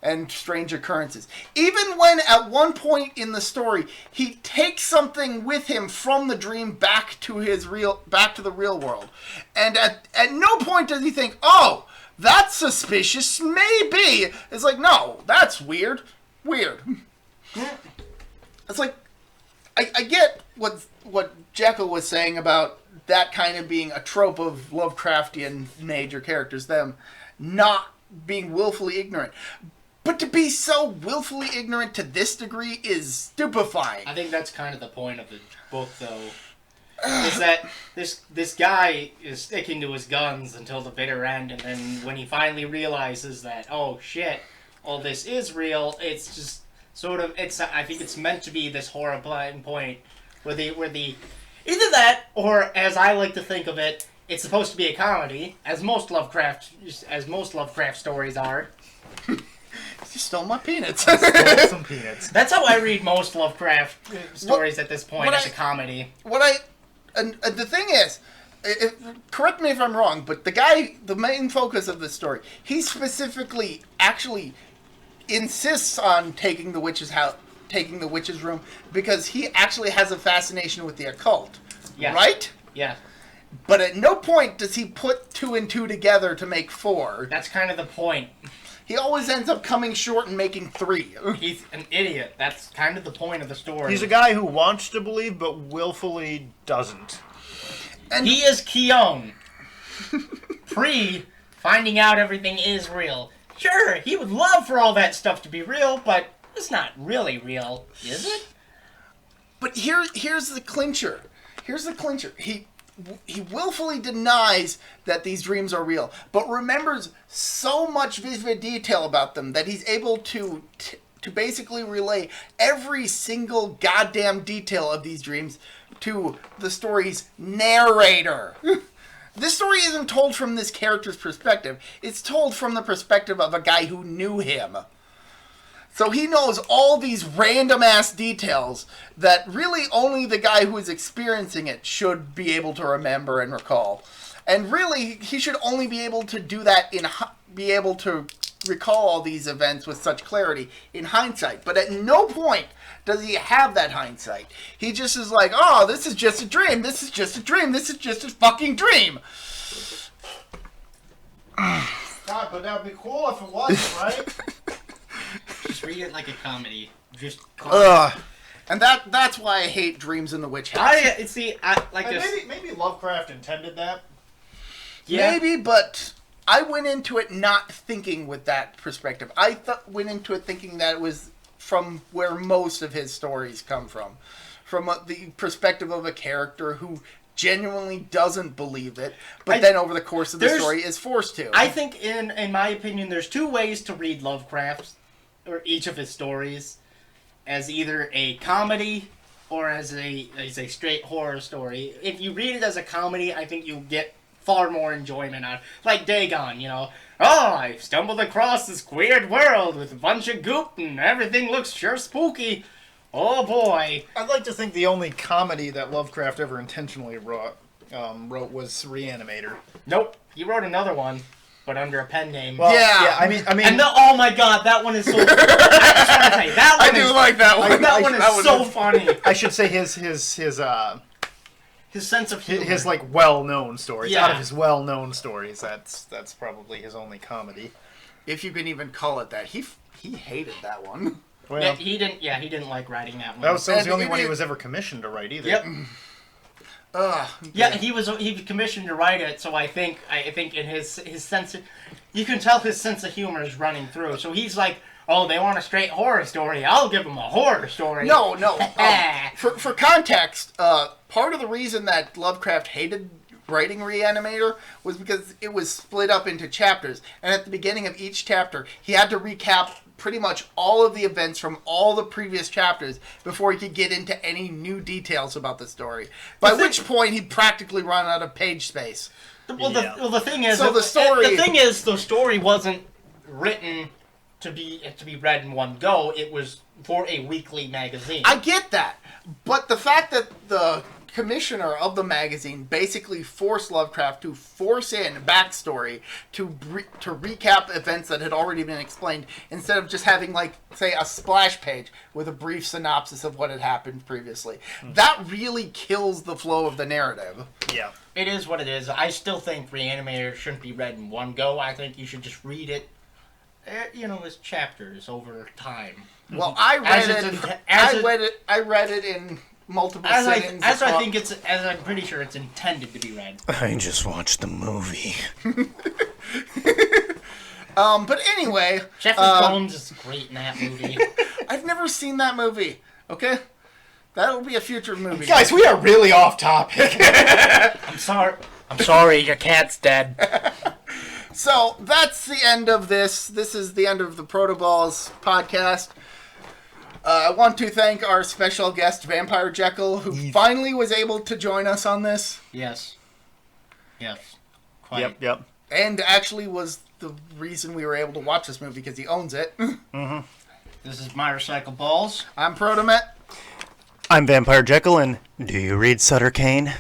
and strange occurrences. Even when at one point in the story he takes something with him from the dream back to the real world, and at no point does he think, oh, that's suspicious, maybe. It's like, no, that's weird. It's like, I get what Jekyll was saying about that kind of being a trope of Lovecraftian major characters, them not being willfully ignorant. But to be so willfully ignorant to this degree is stupefying. I think that's kind of the point of the book, though. Is that this guy is sticking to his guns until the bitter end, and then when he finally realizes that, oh shit, all this is real, it's just sort of, I think it's meant to be this horrifying point where the either that, or as I like to think of it, it's supposed to be a comedy, as most Lovecraft stories are. You stole my peanuts. Stole some peanuts. That's how I read most Lovecraft stories at this point, as a comedy. And the thing is, correct me if I'm wrong, but the main focus of this story, he specifically actually insists on taking the witch's room because he actually has a fascination with the occult. Yes. Right? Yeah. But at no point does he put 2 and 2 together to make 4. That's kind of the point. He always ends up coming short and making 3. He's an idiot. That's kind of the point of the story. He's a guy who wants to believe but willfully doesn't. And he is Keone. Finding out everything is real. Sure, he would love for all that stuff to be real, but it's not really real, is it? But here's the clincher. He willfully denies that these dreams are real, but remembers so much vivid detail about them that he's able to basically relay every single goddamn detail of these dreams to the story's narrator. This story isn't told from this character's perspective. It's told from the perspective of a guy who knew him. So he knows all these random-ass details that really only the guy who is experiencing it should be able to remember and recall. And really, he should only be able to do that be able to recall all these events with such clarity in hindsight. But at no point does he have that hindsight. He just is like, oh, this is just a dream. This is just a dream. This is just a fucking dream. God, but that would be cool if it was, right? Just read it like a comedy. And that's why I hate Dreams in the Witch House. Maybe Lovecraft intended that. Yeah. Maybe, but I went into it not thinking with that perspective. I went into it thinking that it was from where most of his stories come from the perspective of a character who genuinely doesn't believe it, but then over the course of the story is forced to. I think, in my opinion, there's 2 ways to read Lovecraft, or each of his stories, as either a comedy or as a straight horror story. If you read it as a comedy, I think you'll get far more enjoyment out of it. Like Dagon, you know. Oh, I stumbled across this weird world with a bunch of goop and everything looks sure spooky. Oh boy. I'd like to think the only comedy that Lovecraft ever intentionally wrote was Reanimator. Nope. He wrote another one, but under a pen name. Well, yeah. I mean, And oh my god, that one is so. I just want to say that one. I do like that one. That one is so funny. I should say his sense of humor. his like well-known stories. Yeah. Out of his well-known stories, that's probably his only comedy. If you can even call it that. He hated that one. Well, Yeah, he didn't like writing that one. that was the only one he was ever commissioned to write either. Yep. Okay. Yeah, he was commissioned to write it, so I think in his sense, you can tell his sense of humor is running through. So he's like, oh, they want a straight horror story. I'll give them a horror story. No. For context, part of the reason that Lovecraft hated writing Reanimator was because it was split up into chapters, and at the beginning of each chapter, he had to recap pretty much all of the events from all the previous chapters before he could get into any new details about the story. By which point, he'd practically run out of page space. The thing is, So the story wasn't written to be read in one go. It was for a weekly magazine. I get that, but the fact that the commissioner of the magazine basically forced Lovecraft to force in backstory to recap events that had already been explained instead of just having, like, say, a splash page with a brief synopsis of what had happened previously. That really kills the flow of the narrative. Yeah. It is what it is. I still think Reanimator shouldn't be read in one go. I think you should just read it, as chapters over time. Well, I read it in multiple sittings. As I'm pretty sure it's intended to be read. I just watched the movie. But anyway, Jeffrey Combs is great in that movie. I've never seen that movie. Okay, that'll be a future movie. Guys, we are really off topic. I'm sorry, your cat's dead. So that's the end of this. This is the end of the ProtoBalls podcast. I want to thank our special guest, Vampire-Jekyll, who finally was able to join us on this. Yes. Quite. Yep. And actually was the reason we were able to watch this movie, because he owns it. Mm-hmm. This is my Recycle Balls. I'm ProtoMet. I'm Vampire-Jekyll, and do you read Sutter Kane?